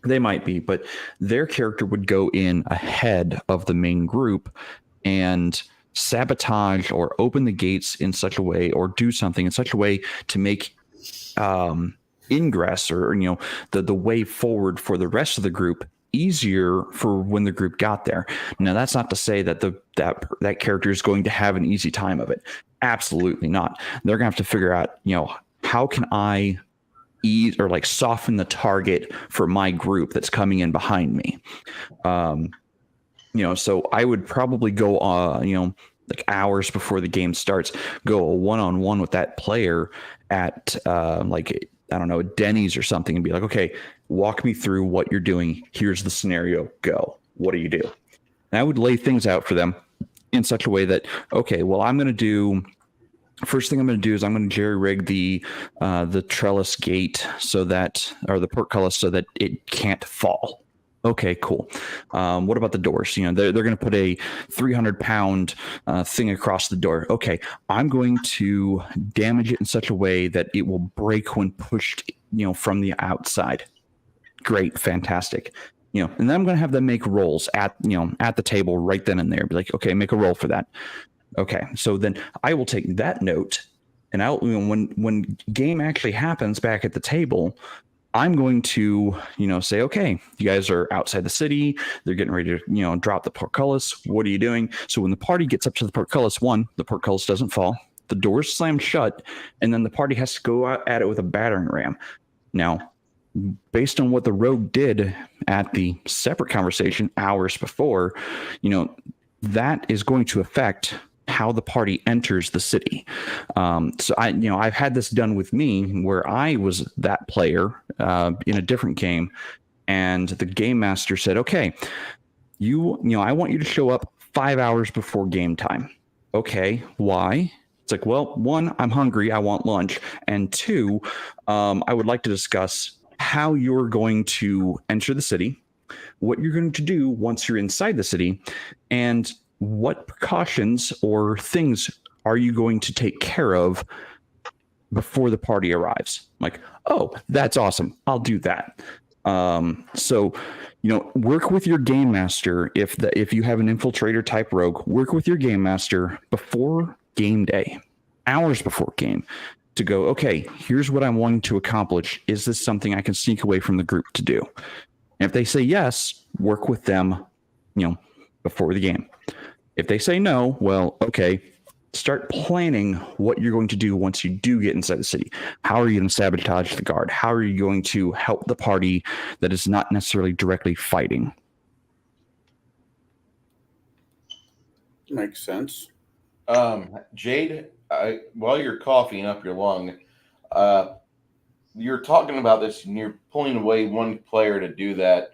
They might be, but their character would go in ahead of the main group and sabotage or open the gates in such a way, or do something in such a way to make ingress or the way forward for the rest of the group easier for when the group got there. Now that's not to say that that character is going to have an easy time of it. Absolutely not. They're gonna have to figure out, how can I ease or like soften the target for my group that's coming in behind me. So I would probably go like hours before the game starts, go a one-on-one with that player at like, I don't know, Denny's or something, and be like, okay, walk me through what you're doing. Here's the scenario. Go. What do you do? And I would lay things out for them in such a way that, okay, well, first thing I'm going to do is I'm going to jerry rig the trellis gate or the portcullis so that it can't fall. Okay, cool. What about the doors? They're going to put a 300-pound thing across the door. Okay, I'm going to damage it in such a way that it will break when pushed, from the outside. Great, fantastic. And then I'm going to have them make rolls at the table right then and there. Be like, okay, make a roll for that. Okay, so then I will take that note, and when game actually happens back at the table, I'm going to, say, okay, you guys are outside the city. They're getting ready to, drop the portcullis. What are you doing? So when the party gets up to the portcullis, the portcullis doesn't fall. The doors slam shut, and then the party has to go out at it with a battering ram. Now, based on what the rogue did at the separate conversation hours before, that is going to affect how the party enters the city. So I've had this done with me where I was that player in a different game, and the game master said, okay, I want you to show up 5 hours before game time. Okay, why? It's like, well, one, I'm hungry, I want lunch, and two, I would like to discuss how you're going to enter the city, what you're going to do once you're inside the city, and what precautions or things are you going to take care of before the party arrives? I'm like, oh, that's awesome. I'll do that. So, work with your game master. If you have an infiltrator type rogue, work with your game master before game day, hours before game, to go, okay, here's what I'm wanting to accomplish. Is this something I can sneak away from the group to do? And if they say yes, work with them, before the game. If they say no, well, okay, start planning what you're going to do once you do get inside the city. How are you going to sabotage the guard? How are you going to help the party that is not necessarily directly fighting? Makes sense. Jade, while you're coughing up your lung, you're talking about this and you're pulling away one player to do that.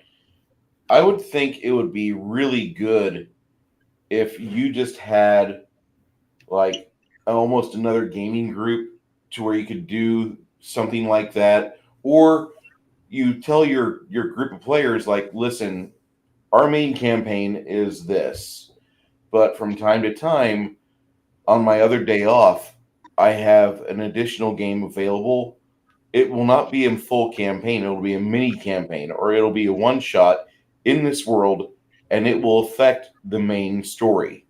I would think it would be really good if you just had like almost another gaming group to where you could do something like that, or you tell your group of players, like, listen, our main campaign is this, but from time to time on my other day off, I have an additional game available. It will not be in full campaign. It'll be a mini campaign, or it'll be a one shot in this world, and it will affect the main story.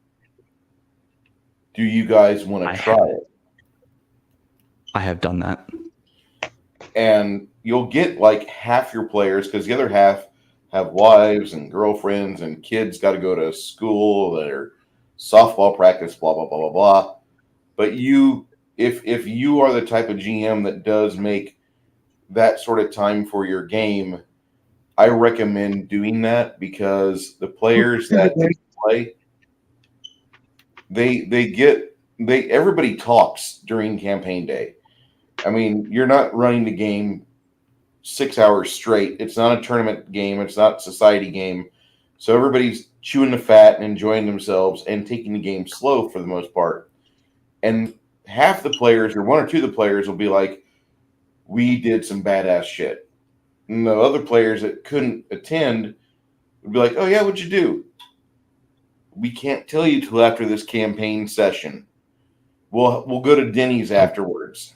Do you guys want to try it? I have done that. And you'll get like half your players, because the other half have wives and girlfriends and kids got to go to school, their softball practice, blah, blah, blah, blah, blah. But if you are the type of GM that does make that sort of time for your game, I recommend doing that, because the players that play, everybody talks during campaign day. I mean, you're not running the game 6 hours straight. It's not a tournament game. It's not a society game. So everybody's chewing the fat and enjoying themselves and taking the game slow for the most part. And half the players, or one or two of the players, will be like, we did some badass shit. And the other players that couldn't attend would be like, oh yeah, what'd you do? We can't tell you till after this campaign session. We'll go to Denny's afterwards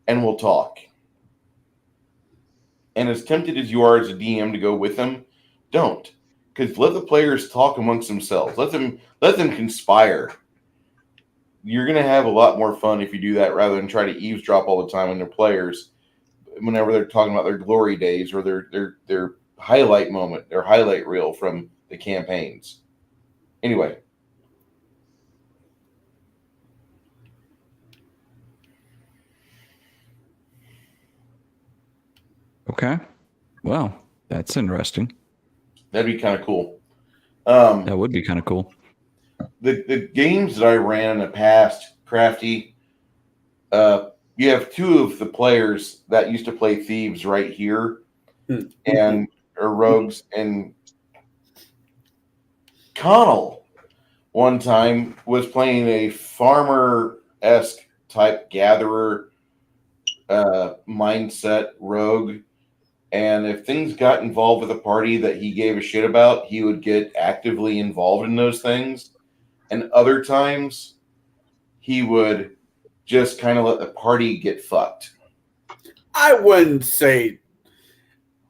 and we'll talk. And as tempted as you are as a DM to go with them, don't. Because let the players talk amongst themselves. Let them conspire. You're going to have a lot more fun if you do that, rather than try to eavesdrop all the time on their players whenever they're talking about their glory days or their highlight moment, their highlight reel from the campaigns. Anyway. Okay. Well, that's interesting. That'd be kind of cool. That would be kind of cool. The games that I ran in the past, Crafty, you have two of the players that used to play Thieves right here, and or Rogues, and Connell one time was playing a farmer-esque type gatherer mindset rogue, And if things got involved with a party that he gave a shit about, he would get actively involved in those things. And other times, he would just kind of let the party get fucked. I wouldn't say.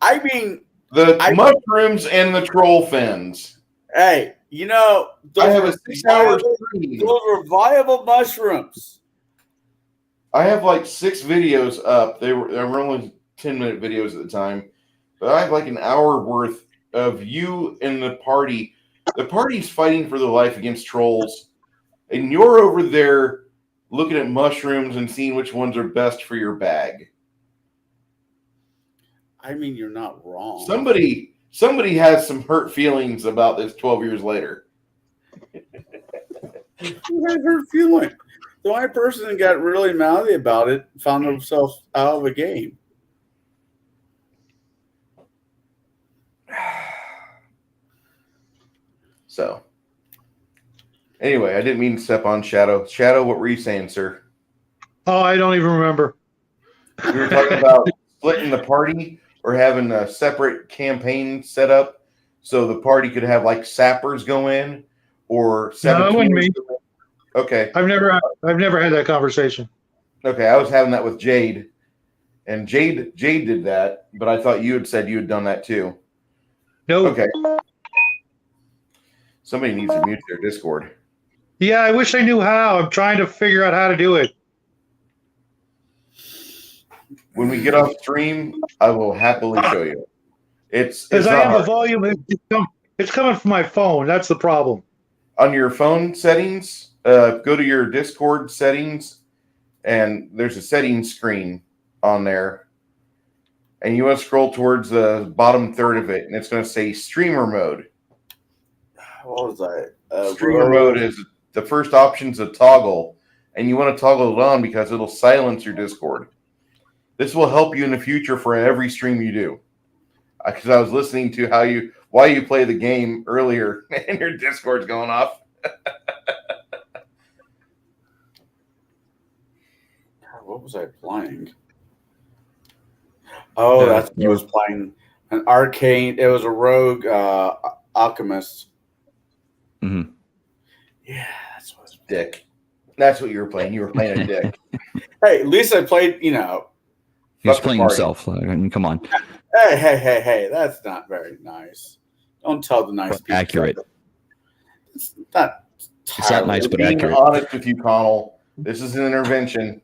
I mean, The mushrooms and the troll fins. hey, I have a 6-hour stream. Those are viable mushrooms. I have like 6 videos up. They were only 10-minute videos at the time, but I have like an hour worth of you and the party. The party's fighting for their life against trolls, and you're over there looking at mushrooms and seeing which ones are best for your bag. I mean, you're not wrong. Somebody has some hurt feelings about this 12 years later. Who has hurt feeling? The only person that got really mouthy about it found himself out of a game. So, anyway, I didn't mean to step on Shadow. Shadow, what were you saying, sir? Oh, I don't even remember. We were talking about splitting the party or having a separate campaign set up so the party could have like sappers go in or No, that wouldn't be. Okay. I've never had that conversation. Okay, I was having that with Jade, and Jade did that, but I thought you had said you had done that too. No. Okay. Somebody needs to mute their Discord. Yeah, I wish I knew how. I'm trying to figure out how to do it. When we get off stream, I will happily show you. It's Because I not have hard. the volume. It's coming from my phone. That's the problem. On your phone settings, go to your Discord settings, and there's a settings screen on there. And you want to scroll towards the bottom third of it, and it's going to say streamer mode. What was that? Streamer mode is the first option's a toggle, and you want to toggle it on because it'll silence your Discord. This will help you in the future for every stream you do. Because I was listening to why you play the game earlier, and your Discord's going off. What was I playing? Oh, that's what I was playing. An arcane. It was a rogue alchemist. Mm-hmm. Yeah, that's what. Dick. That's what you were playing. You were playing a dick. Hey, at least I played. He was Fuck the playing party. himself. I mean, come on. Hey, that's not very nice. Don't tell the nice people. Accurate. It's not. It's not nice, but Being accurate. honest with you, Connell, this is an intervention.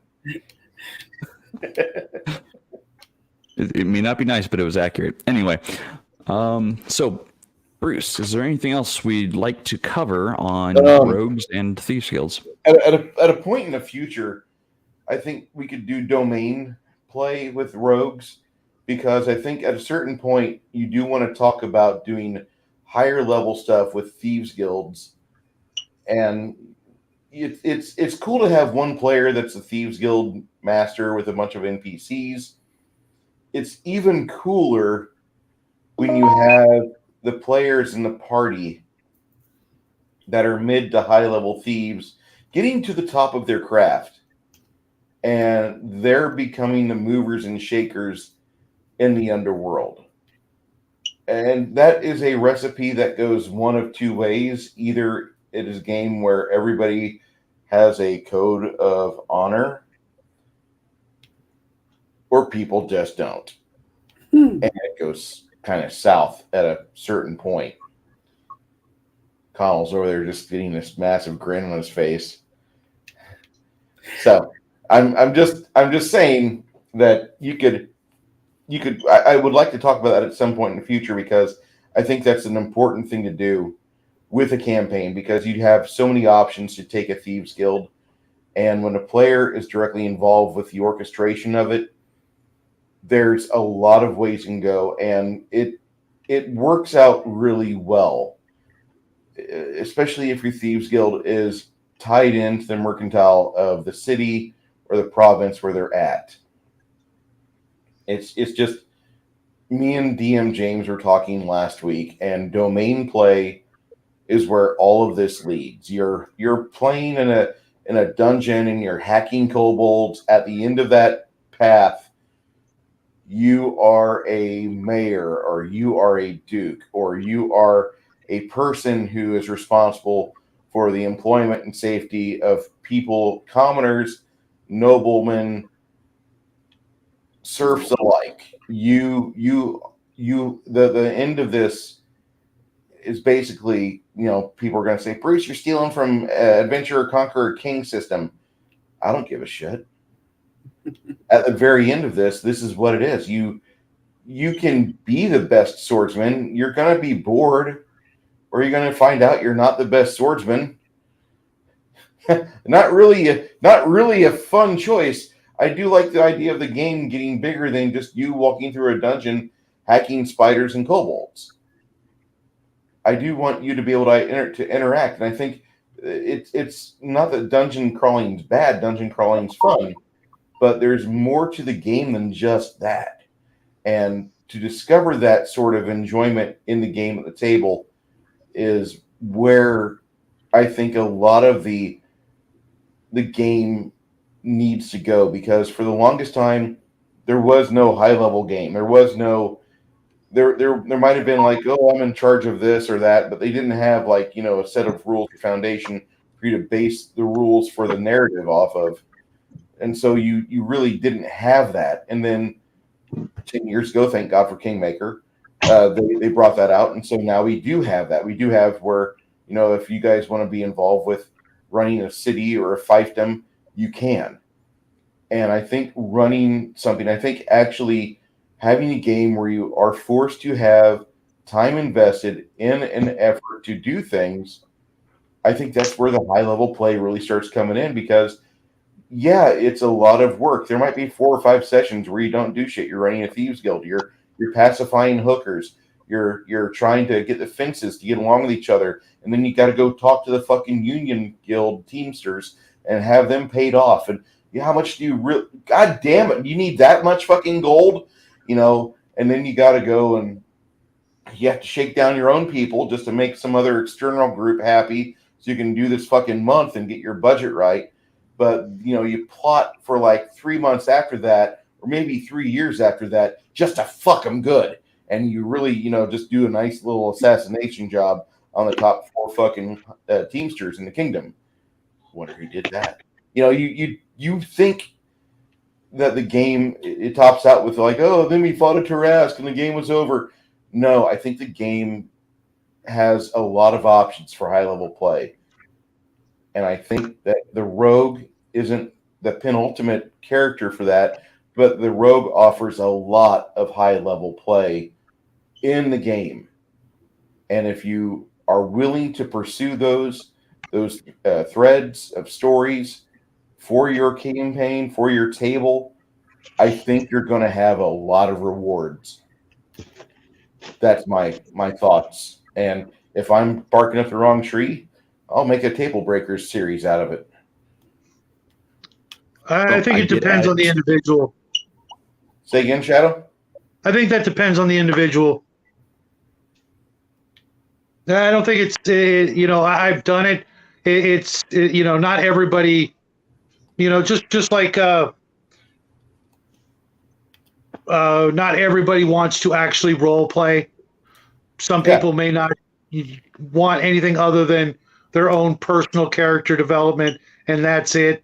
It may not be nice, but it was accurate. Anyway, so Bruce, is there anything else we'd like to cover on rogues and thieves guilds? At a point in the future, I think we could do domain play with rogues, because I think at a certain point you do want to talk about doing higher level stuff with thieves guilds, and it's cool to have one player that's a thieves guild master with a bunch of NPCs. It's even cooler when you have the players in the party that are mid to high level thieves getting to the top of their craft, and they're becoming the movers and shakers in the underworld. And that is a recipe that goes one of two ways. Either it is a game where everybody has a code of honor, or people just don't. And it goes kind of south at a certain point. Connell's over there just getting this massive grin on his face. So I'm just saying that I would like to talk about that at some point in the future, because I think that's an important thing to do with a campaign, because you have so many options to take a thieves guild, and when a player is directly involved with the orchestration of it, there's a lot of ways you can go, and it works out really well, especially if your thieves guild is tied into the mercantile of the city or the province where they're at. It's just, me and DM James were talking last week, and domain play is where all of this leads. You're playing in a dungeon and you're hacking kobolds. At the end of that path, you are a mayor, or you are a duke, or you are a person who is responsible for the employment and safety of people, commoners, noblemen, serfs alike. The end of this is basically, people are going to say, Bruce, you're stealing from Adventurer, Conqueror, King system. I don't give a shit. At the very end of this is what it is. You can be the best swordsman. You're going to be bored, or you're going to find out you're not the best swordsman. Not really a fun choice. I do like the idea of the game getting bigger than just you walking through a dungeon, hacking spiders and kobolds. I do want you to be able to interact, and I think it's not that dungeon crawling is bad. Dungeon crawling is fun, but there's more to the game than just that. And to discover that sort of enjoyment in the game at the table is where I think a lot of the game needs to go, because for the longest time there was no high level game. There was no there might have been like, oh, I'm in charge of this or that, but they didn't have like, a set of rules or foundation for you to base the rules for the narrative off of. And so you really didn't have that. And then 10 years ago, thank God for Kingmaker, they brought that out. And so now we do have that. We do have where, if you guys want to be involved with running a city or a fiefdom, you can. And I think actually having a game where you are forced to have time invested in an effort to do things, I think that's where the high level play really starts coming in, because yeah, it's a lot of work. There might be 4 or 5 sessions where you don't do shit. You're running a thieves guild. You're pacifying hookers. You're trying to get the fences to get along with each other, and then you got to go talk to the fucking union guild teamsters and have them paid off. And how much do you really? God damn it! You need that much fucking gold, And then you got to go and you have to shake down your own people just to make some other external group happy, so you can do this fucking month and get your budget right. But, you plot for like 3 months after that, or maybe 3 years after that, just to fuck them good. And you really, just do a nice little assassination job on the top 4 fucking teamsters in the kingdom. Wonder who did that. You think that the game, it tops out with like, oh, then we fought a Tarrasque and the game was over. No, I think the game has a lot of options for high level play. And I think that the rogue isn't the penultimate character for that, but the rogue offers a lot of high level play in the game. And if you are willing to pursue those threads of stories for your campaign, for your table, I think you're going to have a lot of rewards. That's my thoughts. And if I'm barking up the wrong tree, I'll make a Table Breakers series out of it. I think it depends on the individual. Say again, Shadow? I think that depends on the individual. I don't think it's, I've done it. It's not everybody, just like not everybody wants to actually role play. Some people may not want anything other than their own personal character development, and that's it.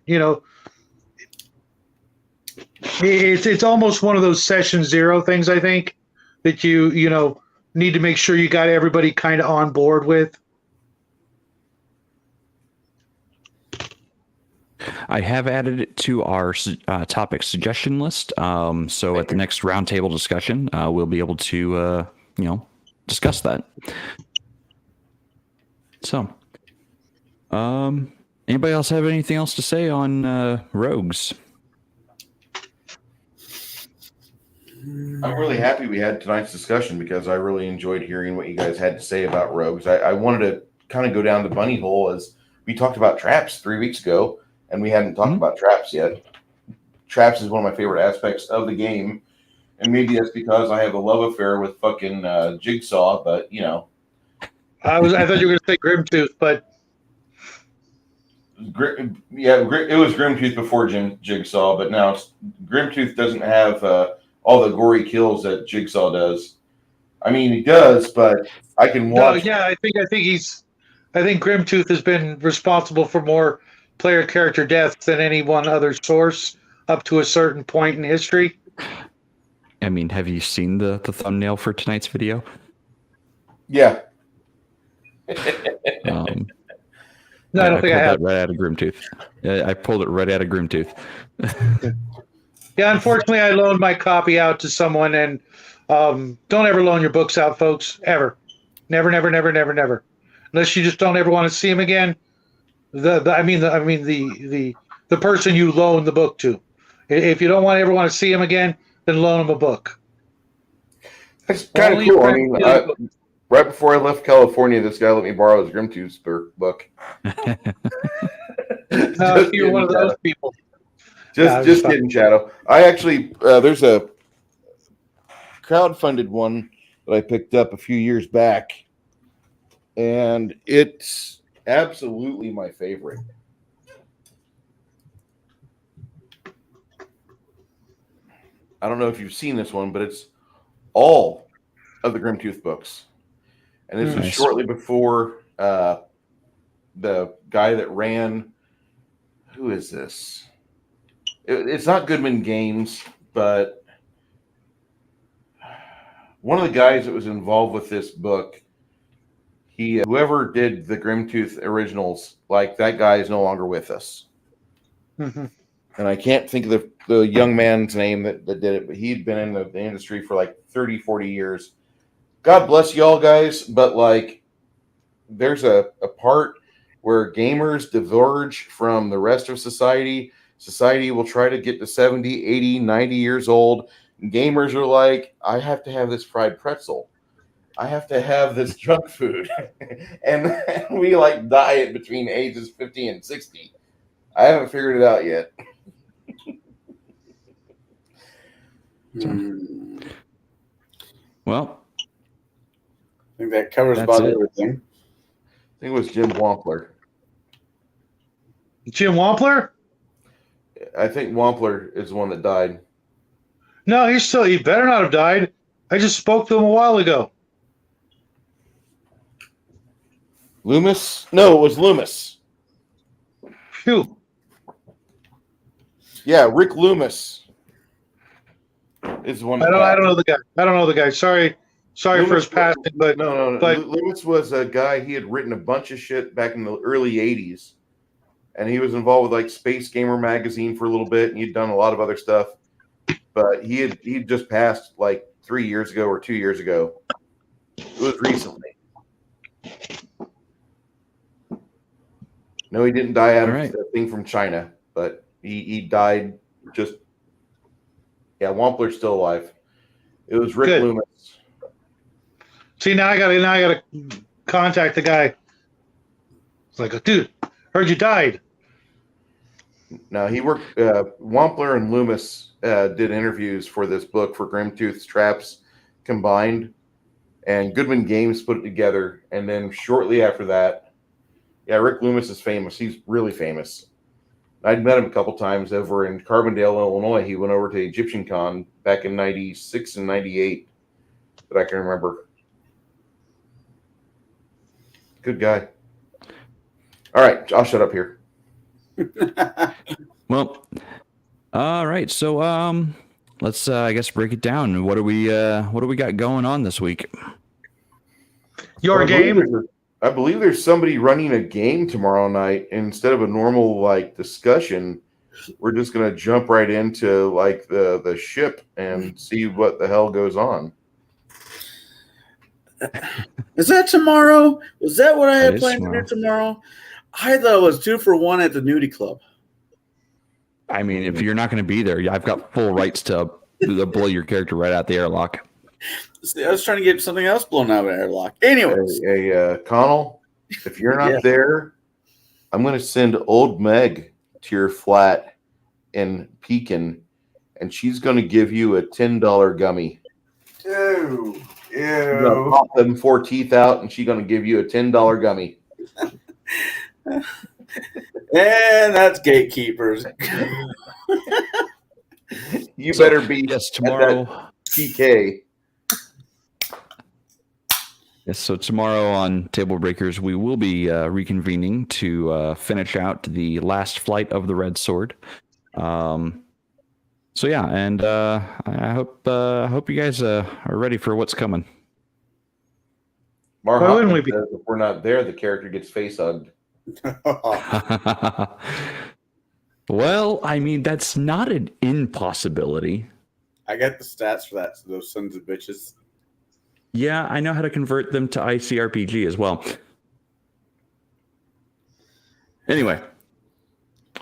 It's almost one of those session zero things, I think, that you need to make sure you got everybody kind of on board with. I have added it to our topic suggestion list. So at the next roundtable discussion, we'll be able to, discuss that. So, anybody else have anything else to say on rogues? I'm really happy we had tonight's discussion, because I really enjoyed hearing what you guys had to say about rogues. I wanted to kind of go down the bunny hole, as we talked about traps 3 weeks ago, and we hadn't talked about traps yet. Traps is one of my favorite aspects of the game, and maybe that's because I have a love affair with fucking Jigsaw, but I thought you were going to say Grimtooth, but it was Grimtooth before Jigsaw, but now Grimtooth doesn't have all the gory kills that Jigsaw does. I mean, he does, but I can No, watch. yeah, I think Grimtooth has been responsible for more player character deaths than any one other source up to a certain point in history. I mean, have you seen the thumbnail for tonight's video? Yeah. No, I don't think I pulled have. that right out of Grimtooth. I pulled it right out of Grimtooth. Yeah, unfortunately, I loaned my copy out to someone, and don't ever loan your books out, folks. Ever, never, never, never, never, never. Unless you just don't ever want to see them again. The person you loan the book to. If you don't ever want to see him again, then loan him a book. That's kind of Only cool. I friends mean, get a book. right before I left California, this guy let me borrow his Grimtooth book. No, you're one of those people. Just kidding, Shadow. I actually there's a crowdfunded one that I picked up a few years back, and it's absolutely my favorite. I don't know if you've seen this one, but it's all of the Grimtooth books, and this was Nice. shortly before the guy that ran. Who is this? It's not Goodman Games, but one of the guys that was involved with this book, whoever did the Grimtooth originals, like that guy is no longer with us. Mm-hmm. And I can't think of the young man's name that did it, but he'd been in the industry for like 30, 40 years. God bless y'all guys, but like there's a part where gamers diverge from the rest of society. Society will try to get to 70, 80, 90 years old. Gamers are like, I have to have this fried pretzel. I have to have this junk food. and we like diet between ages 50 and 60. I haven't figured it out yet. Well, I think that covers That's about it. everything. I think it was Jim Wampler. Jim Wampler? I think Wampler is the one that died. No, he better not have died. I just spoke to him a while ago. Loomis? No, it was Loomis. Phew. Yeah, Rick Loomis is the one. I don't know the guy. I don't know the guy. Sorry for Loomis his passing, but no. but- Loomis was a guy. He had written a bunch of shit back in the early '80s, and he was involved with like Space Gamer magazine for a little bit, and he'd done a lot of other stuff. But he just passed like 3 years ago or 2 years ago. It was recently. No, he didn't die out of the thing from China, but he died just. Yeah, Wampler's still alive. It was Rick Good. Loomis. See, now I gotta contact the guy. It's like, dude, heard you died. No, he worked. Wampler and Loomis did interviews for this book for Grimtooth's Traps combined, and Goodman Games put it together. And then shortly after that, yeah, Rick Loomis is famous. He's really famous. I'd met him a couple times over in Carbondale, Illinois. He went over to Egyptian Con back in '96 and '98 that I can remember. Good guy. All right, I'll shut up here. Well, all right. So let's I guess break it down. What do we got going on this week? Your game. I believe there's somebody running a game tomorrow night. Instead of a normal like discussion, we're just gonna jump right into like the ship and see what the hell goes on. Is that tomorrow? Was that what I That had is planned tomorrow. to do tomorrow? I thought it was 2 for 1 at the nudie club. I mean, if you're not going to be there, I've got full rights to blow your character right out the airlock. See, I was trying to get something else blown out of the airlock. Anyways, Connell, if you're not Yeah. there, I'm gonna send old Meg to your flat in Pekin, and she's gonna give you a $10 gummy. ew, You're gonna pop them 4 teeth out, and she's gonna give you a $10 gummy. and that's Gatekeepers. You So, better be yes, at tomorrow. that PK. Yes, so tomorrow on Table Breakers, we will be reconvening to finish out the last flight of the Red Sword. So yeah, and I hope you guys are ready for what's coming. Mar Why wouldn't Hoffman we be? says if we're not there, the character gets face hugged. Well, I mean, that's not an impossibility. I got the stats for that. So those sons of bitches. Yeah, I know how to convert them to ICRPG as well. Anyway,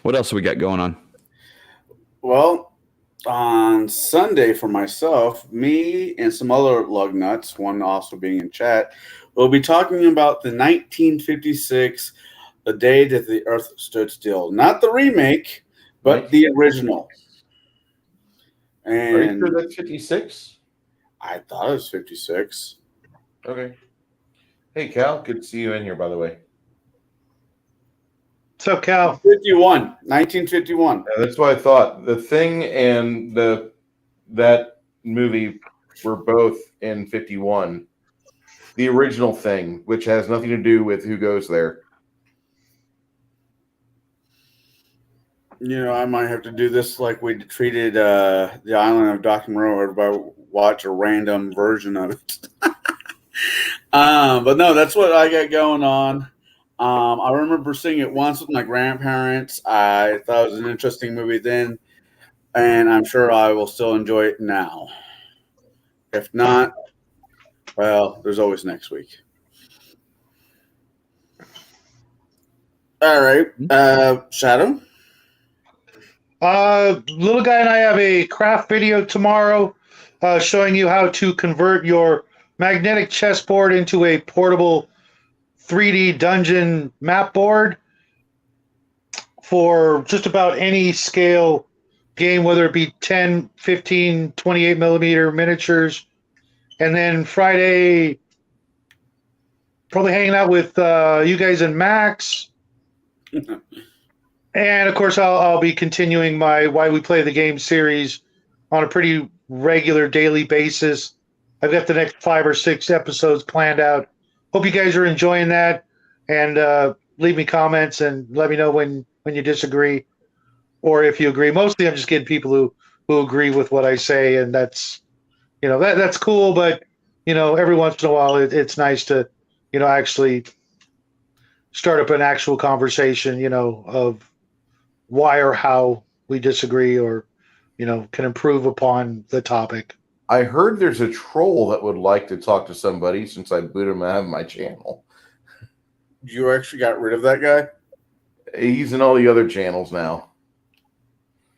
what else we got going on? Well, on Sunday for myself, me and some other lug nuts, one also being in chat, we'll be talking about the 1956 The Day That the Earth Stood Still. Not the remake, but the original. Are you And sure that's 56? I thought it was 56. Okay. Hey, Cal, good to see you in here, by the way. What's up, Cal? 1951. Yeah, that's what I thought. The Thing and that movie were both in 51. The original Thing, which has nothing to do with who goes there. You know, I might have to do this like we treated the island of Dr. Moreau. Everybody watch a random version of it. But no, that's what I got going on. I remember seeing it once with my grandparents. I thought it was an interesting movie then, and I'm sure I will still enjoy it now. If not, well, there's always next week. All right, Shadow. Little guy and I have a craft video tomorrow showing you how to convert your magnetic chessboard into a portable 3D dungeon map board for just about any scale game, whether it be 10, 15, 28 millimeter miniatures. And then Friday, probably hanging out with you guys and Max. And of course, I'll be continuing my Why We Play the Game series on a pretty regular daily basis. I've got the next 5 or 6 episodes planned out. Hope you guys are enjoying that, and leave me comments and let me know when you disagree or if you agree. Mostly, I'm just getting people who agree with what I say, and that's that's cool. But every once in a while, it's nice to actually start up an actual conversation, of why or how we disagree or, can improve upon the topic. I heard there's a troll that would like to talk to somebody since I booted him out of my channel. You actually got rid of that guy? He's in all the other channels now.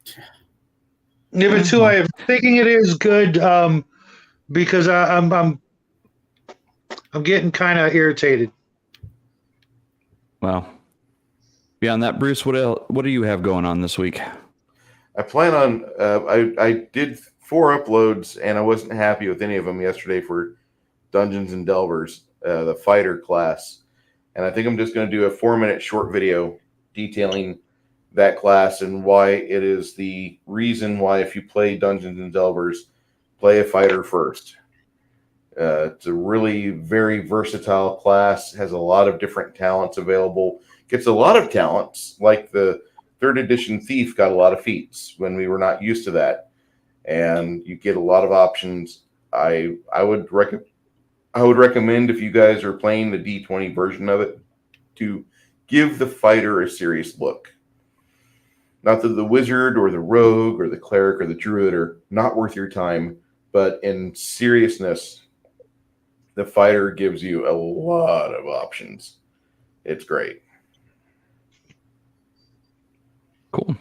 If it's who I am thinking it is, good, because I'm getting kind of irritated. Well, beyond that, Bruce, what do you have going on this week? I plan on. I did 4 uploads, and I wasn't happy with any of them yesterday for Dungeons and Delvers, the fighter class. And I think I'm just going to do a 4-minute short video detailing that class and why it is the reason why, if you play Dungeons and Delvers, play a fighter first. It's a really very versatile class, has a lot of different talents available, gets a lot of talents, like the 3rd edition Thief got a lot of feats when we were not used to that. And you get a lot of options. I would recommend, if you guys are playing the D20 version of it, to give the fighter a serious look. Not that the wizard or the rogue or the cleric or the druid are not worth your time, but in seriousness, the fighter gives you a lot of options. It's great. Cool.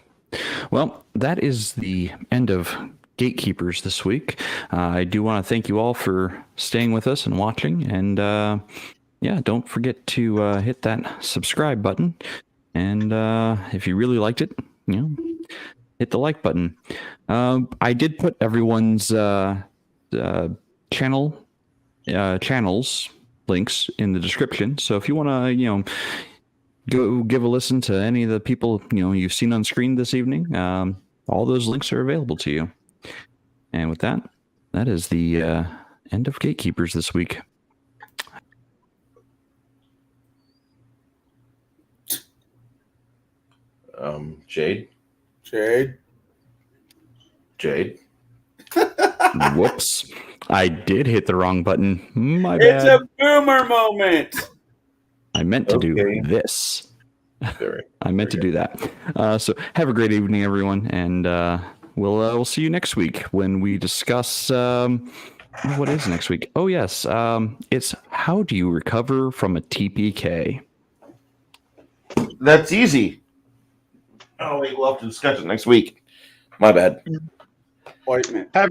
Well, that is the end of Gatekeepers this week. I do want to thank you all for staying with us and watching. And yeah, don't forget to hit that subscribe button. And if you really liked it, hit the like button. I did put everyone's channels links in the description. So if you want to, go give a listen to any of the people you've seen on screen this evening, all those links are available to you. And with that, that is the end of Gatekeepers this week. Jade. Whoops. I did hit the wrong button. My It's bad. a boomer moment. I meant to Okay. do this. Very. I meant to do that. So have a great evening, everyone. And we'll see you next week when we discuss what is next week. Oh, yes. It's how do you recover from a TPK? That's easy. Oh, wait, we'll have to discuss it next week. My bad. Appointment. Have